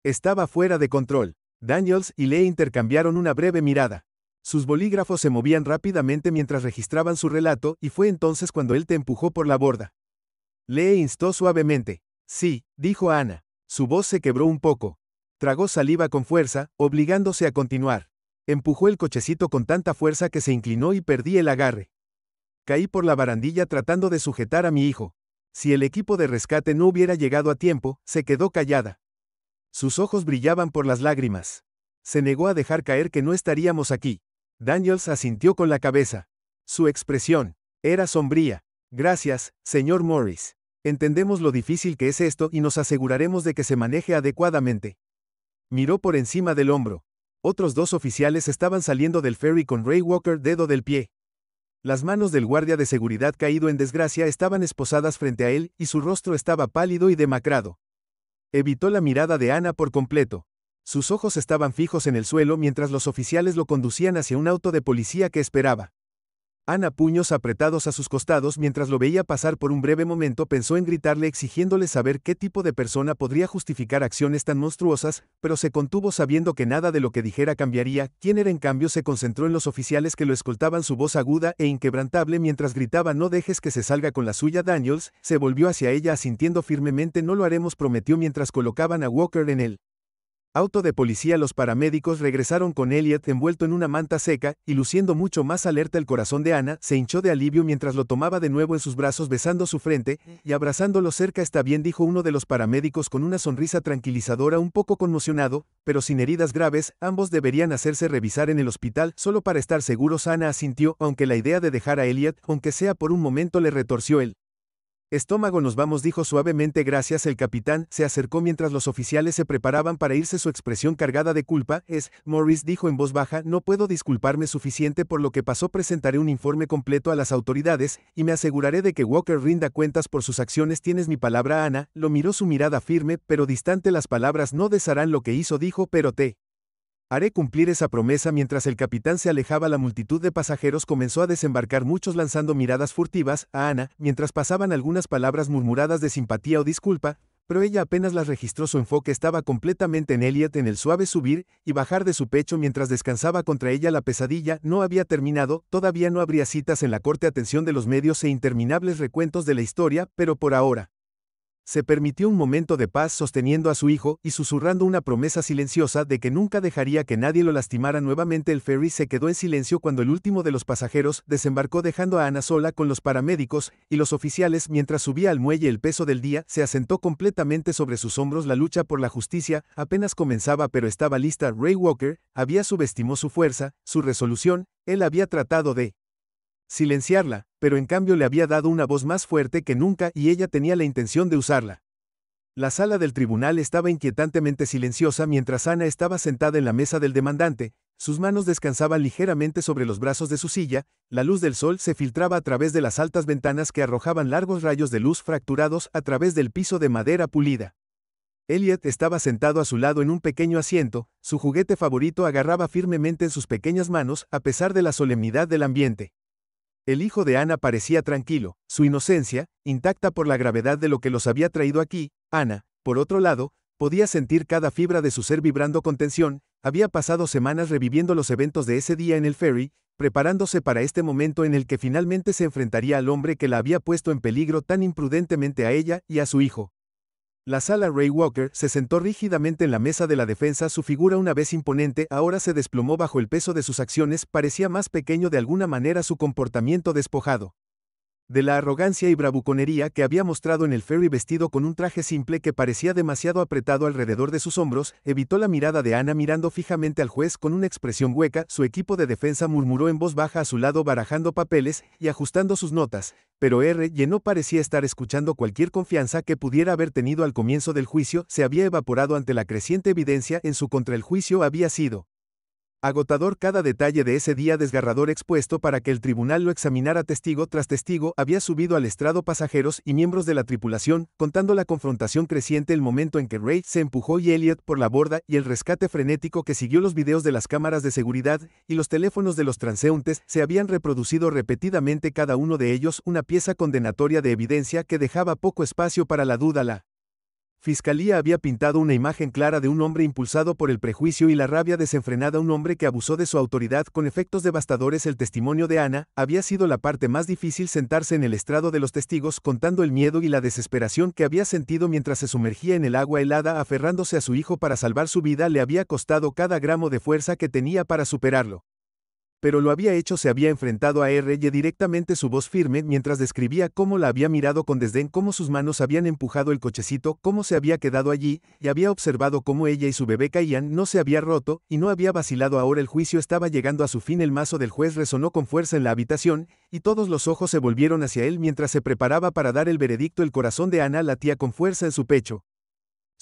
Estaba fuera de control. Daniels y Lee intercambiaron una breve mirada. Sus bolígrafos se movían rápidamente mientras registraban su relato y fue entonces cuando él te empujó por la borda. Lee instó suavemente. Sí, dijo Ana. Su voz se quebró un poco. Tragó saliva con fuerza, obligándose a continuar. Empujó el cochecito con tanta fuerza que se inclinó y perdí el agarre. Caí por la barandilla tratando de sujetar a mi hijo. Si el equipo de rescate no hubiera llegado a tiempo, se quedó callada. Sus ojos brillaban por las lágrimas. Se negó a dejar caer que no estaríamos aquí. Daniels asintió con la cabeza. Su expresión era sombría. Gracias, señor Morris. Entendemos lo difícil que es esto y nos aseguraremos de que se maneje adecuadamente. Miró por encima del hombro. Otros dos oficiales estaban saliendo del ferry con Ray Walker dedo del pie. Las manos del guardia de seguridad caído en desgracia estaban esposadas frente a él y su rostro estaba pálido y demacrado. Evitó la mirada de Ana por completo. Sus ojos estaban fijos en el suelo mientras los oficiales lo conducían hacia un auto de policía que esperaba. Ana, puños apretados a sus costados mientras lo veía pasar por un breve momento, pensó en gritarle exigiéndole saber qué tipo de persona podría justificar acciones tan monstruosas, pero se contuvo sabiendo que nada de lo que dijera cambiaría. Quien era en cambio se concentró en los oficiales que lo escoltaban, su voz aguda e inquebrantable mientras gritaba: no dejes que se salga con la suya. Daniels se volvió hacia ella asintiendo firmemente. No lo haremos, prometió mientras colocaban a Walker en él. Auto de policía. Los paramédicos regresaron con Elliot envuelto en una manta seca, y luciendo mucho más alerta. El corazón de Ana se hinchó de alivio mientras lo tomaba de nuevo en sus brazos, besando su frente y abrazándolo cerca. Está bien, dijo uno de los paramédicos con una sonrisa tranquilizadora, un poco conmocionado, pero sin heridas graves. Ambos deberían hacerse revisar en el hospital, solo para estar seguros. Ana asintió, aunque la idea de dejar a Elliot, aunque sea por un momento, le retorció el estómago. Nos vamos, dijo suavemente. Gracias. El capitán se acercó mientras los oficiales se preparaban para irse, su expresión cargada de culpa. Morris dijo en voz baja, no puedo disculparme suficiente por lo que pasó. Presentaré un informe completo a las autoridades, y me aseguraré de que Walker rinda cuentas por sus acciones. Tienes mi palabra. Ana lo miró, su mirada firme pero distante. Las palabras no desharán lo que hizo, dijo, pero te haré cumplir esa promesa. Mientras el capitán se alejaba, la multitud de pasajeros comenzó a desembarcar, muchos lanzando miradas furtivas a Ana, mientras pasaban algunas palabras murmuradas de simpatía o disculpa, pero ella apenas las registró. Su enfoque estaba completamente en Elliot, en el suave subir y bajar de su pecho mientras descansaba contra ella. La pesadilla no había terminado, todavía no habría citas en la corte, atención de los medios e interminables recuentos de la historia, pero por ahora se permitió un momento de paz, sosteniendo a su hijo y susurrando una promesa silenciosa de que nunca dejaría que nadie lo lastimara nuevamente. El ferry se quedó en silencio cuando el último de los pasajeros desembarcó, dejando a Ana sola con los paramédicos y los oficiales. Mientras subía al muelle, el peso del día se asentó completamente sobre sus hombros. La lucha por la justicia apenas comenzaba, pero estaba lista. Ray Walker había subestimado su fuerza, su resolución. Él había tratado de silenciarla, pero en cambio le había dado una voz más fuerte que nunca, y ella tenía la intención de usarla. La sala del tribunal estaba inquietantemente silenciosa mientras Ana estaba sentada en la mesa del demandante. Sus manos descansaban ligeramente sobre los brazos de su silla. La luz del sol se filtraba a través de las altas ventanas que arrojaban largos rayos de luz fracturados a través del piso de madera pulida. Elliot estaba sentado a su lado en un pequeño asiento, su juguete favorito agarraba firmemente en sus pequeñas manos, a pesar de la solemnidad del ambiente. El hijo de Ana parecía tranquilo, su inocencia, intacta por la gravedad de lo que los había traído aquí. Ana, por otro lado, podía sentir cada fibra de su ser vibrando con tensión. Había pasado semanas reviviendo los eventos de ese día en el ferry, preparándose para este momento en el que finalmente se enfrentaría al hombre que la había puesto en peligro tan imprudentemente a ella y a su hijo. La sala. Ray Walker se sentó rígidamente en la mesa de la defensa, su figura, una vez imponente, ahora se desplomó bajo el peso de sus acciones. Parecía más pequeño de alguna manera, su comportamiento despojado de la arrogancia y bravuconería que había mostrado en el ferry. Vestido con un traje simple que parecía demasiado apretado alrededor de sus hombros, evitó la mirada de Ana, mirando fijamente al juez con una expresión hueca. Su equipo de defensa murmuró en voz baja a su lado, barajando papeles y ajustando sus notas, pero no parecía estar escuchando. Cualquier confianza que pudiera haber tenido al comienzo del juicio se había evaporado ante la creciente evidencia en su contra. El juicio había sido agotador, cada detalle de ese día desgarrador expuesto para que el tribunal lo examinara. Testigo tras testigo había subido al estrado, pasajeros y miembros de la tripulación, contando la confrontación creciente, el momento en que Ray se empujó y Elliot por la borda, y el rescate frenético que siguió. Los videos de las cámaras de seguridad y los teléfonos de los transeúntes se habían reproducido repetidamente, cada uno de ellos una pieza condenatoria de evidencia que dejaba poco espacio para la duda. La Fiscalía había pintado una imagen clara de un hombre impulsado por el prejuicio y la rabia desenfrenada, un hombre que abusó de su autoridad con efectos devastadores. El testimonio de Ana había sido la parte más difícil, sentarse en el estrado de los testigos contando el miedo y la desesperación que había sentido mientras se sumergía en el agua helada aferrándose a su hijo para salvar su vida. Le había costado cada gramo de fuerza que tenía para superarlo. Pero lo había hecho. Se había enfrentado a directamente, su voz firme mientras describía cómo la había mirado con desdén, cómo sus manos habían empujado el cochecito, cómo se había quedado allí, y había observado cómo ella y su bebé caían. No se había roto, y no había vacilado. Ahora el juicio estaba llegando a su fin. El mazo del juez resonó con fuerza en la habitación, y todos los ojos se volvieron hacia él mientras se preparaba para dar el veredicto. El corazón de Ana latía con fuerza en su pecho,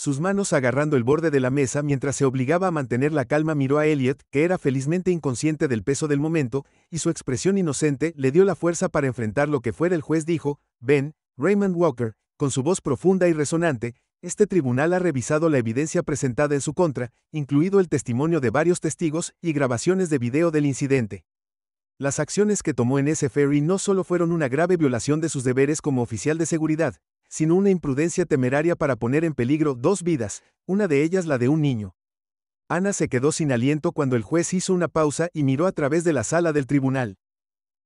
sus manos agarrando el borde de la mesa mientras se obligaba a mantener la calma. Miró a Elliot, que era felizmente inconsciente del peso del momento, y su expresión inocente le dio la fuerza para enfrentar lo que fuera. El juez dijo: «Ben Raymond Walker», con su voz profunda y resonante, Este tribunal ha revisado la evidencia presentada en su contra, incluido el testimonio de varios testigos y grabaciones de video del incidente. Las acciones que tomó en ese ferry no solo fueron una grave violación de sus deberes como oficial de seguridad, sino una imprudencia temeraria para poner en peligro 2 vidas, una de ellas la de un niño. Ana se quedó sin aliento cuando el juez hizo una pausa y miró a través de la sala del tribunal.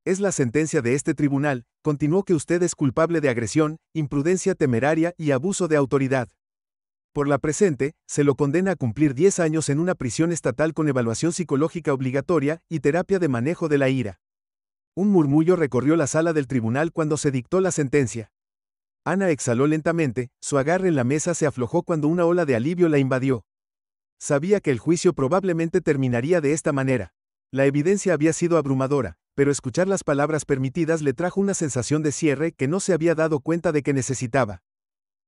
Es la sentencia de este tribunal, continuó, que usted es culpable de agresión, imprudencia temeraria y abuso de autoridad. Por la presente, se lo condena a cumplir 10 años en una prisión estatal con evaluación psicológica obligatoria y terapia de manejo de la ira. Un murmullo recorrió la sala del tribunal cuando se dictó la sentencia. Ana exhaló lentamente, su agarre en la mesa se aflojó cuando una ola de alivio la invadió. Sabía que el juicio probablemente terminaría de esta manera. La evidencia había sido abrumadora, pero escuchar las palabras permitidas le trajo una sensación de cierre que no se había dado cuenta de que necesitaba.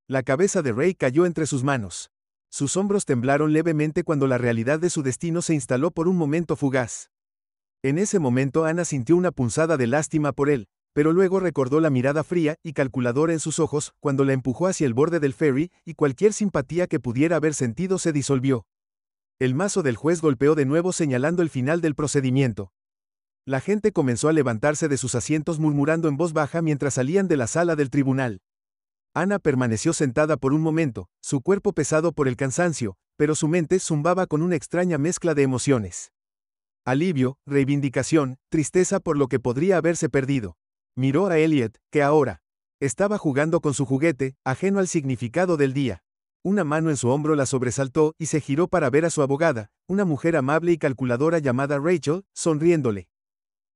La cabeza de Ray cayó entre sus manos. Sus hombros temblaron levemente cuando la realidad de su destino se instaló por un momento fugaz. En ese momento Ana sintió una punzada de lástima por él, pero luego recordó la mirada fría y calculadora en sus ojos cuando la empujó hacia el borde del ferry y cualquier simpatía que pudiera haber sentido se disolvió. El mazo del juez golpeó de nuevo señalando el final del procedimiento. La gente comenzó a levantarse de sus asientos murmurando en voz baja mientras salían de la sala del tribunal. Ana permaneció sentada por un momento, su cuerpo pesado por el cansancio, pero su mente zumbaba con una extraña mezcla de emociones. Alivio, reivindicación, tristeza por lo que podría haberse perdido. Miró a Elliot, que ahora estaba jugando con su juguete, ajeno al significado del día. Una mano en su hombro la sobresaltó y se giró para ver a su abogada, una mujer amable y calculadora llamada Rachel, sonriéndole.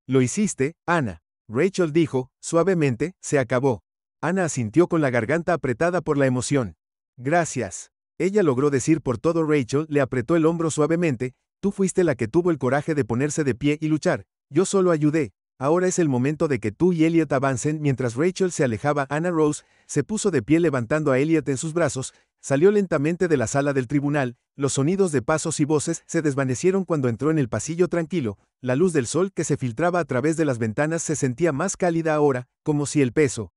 «Lo hiciste, Ana», Rachel dijo, suavemente. «Se acabó». Ana asintió con la garganta apretada por la emoción. «Gracias». Ella logró decir por todo. Rachel le apretó el hombro suavemente. «Tú fuiste la que tuvo el coraje de ponerse de pie y luchar. Yo solo ayudé. Ahora es el momento de que tú y Elliot avancen». Mientras Rachel se alejaba, Ana Rose se puso de pie levantando a Elliot en sus brazos, salió lentamente de la sala del tribunal. Los sonidos de pasos y voces se desvanecieron cuando entró en el pasillo tranquilo. La luz del sol que se filtraba a través de las ventanas se sentía más cálida ahora, como si el peso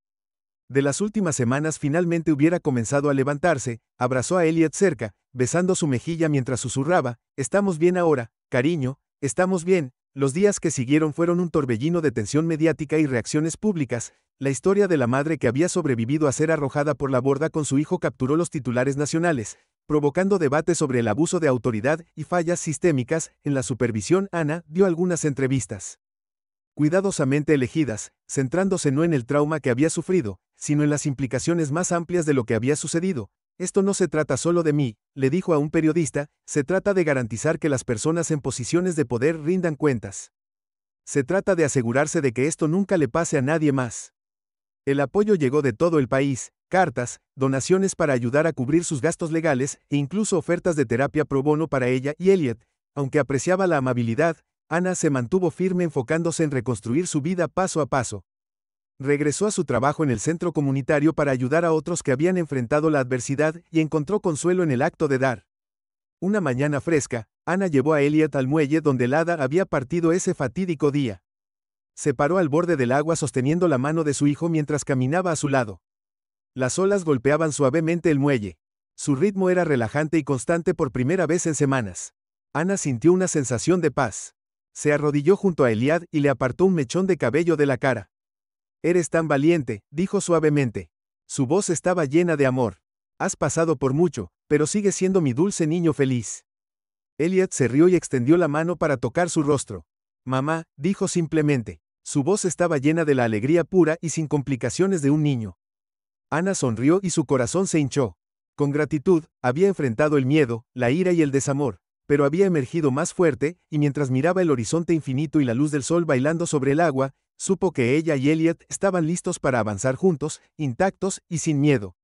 de las últimas semanas finalmente hubiera comenzado a levantarse. Abrazó a Elliot cerca, besando su mejilla mientras susurraba: «Estamos bien ahora, cariño, estamos bien». Los días que siguieron fueron un torbellino de tensión mediática y reacciones públicas. La historia de la madre que había sobrevivido a ser arrojada por la borda con su hijo capturó los titulares nacionales, provocando debate sobre el abuso de autoridad y fallas sistémicas en la supervisión. Ana dio algunas entrevistas cuidadosamente elegidas, centrándose no en el trauma que había sufrido, sino en las implicaciones más amplias de lo que había sucedido. «Esto no se trata solo de mí», le dijo a un periodista, «se trata de garantizar que las personas en posiciones de poder rindan cuentas. Se trata de asegurarse de que esto nunca le pase a nadie más». El apoyo llegó de todo el país: cartas, donaciones para ayudar a cubrir sus gastos legales e incluso ofertas de terapia pro bono para ella y Elliot. Aunque apreciaba la amabilidad, Ana se mantuvo firme enfocándose en reconstruir su vida paso a paso. Regresó a su trabajo en el centro comunitario para ayudar a otros que habían enfrentado la adversidad y encontró consuelo en el acto de dar. Una mañana fresca, Ana llevó a Elliot al muelle donde el hada había partido ese fatídico día. Se paró al borde del agua sosteniendo la mano de su hijo mientras caminaba a su lado. Las olas golpeaban suavemente el muelle. Su ritmo era relajante y constante por primera vez en semanas. Ana sintió una sensación de paz. Se arrodilló junto a Elliot y le apartó un mechón de cabello de la cara. «Eres tan valiente», dijo suavemente. Su voz estaba llena de amor. «Has pasado por mucho, pero sigues siendo mi dulce niño feliz». Elliot se rió y extendió la mano para tocar su rostro. «Mamá», dijo simplemente. Su voz estaba llena de la alegría pura y sin complicaciones de un niño. Ana sonrió y su corazón se hinchó. Con gratitud, había enfrentado el miedo, la ira y el desamor, pero había emergido más fuerte, y mientras miraba el horizonte infinito y la luz del sol bailando sobre el agua, supo que ella y Elliot estaban listos para avanzar juntos, intactos y sin miedo.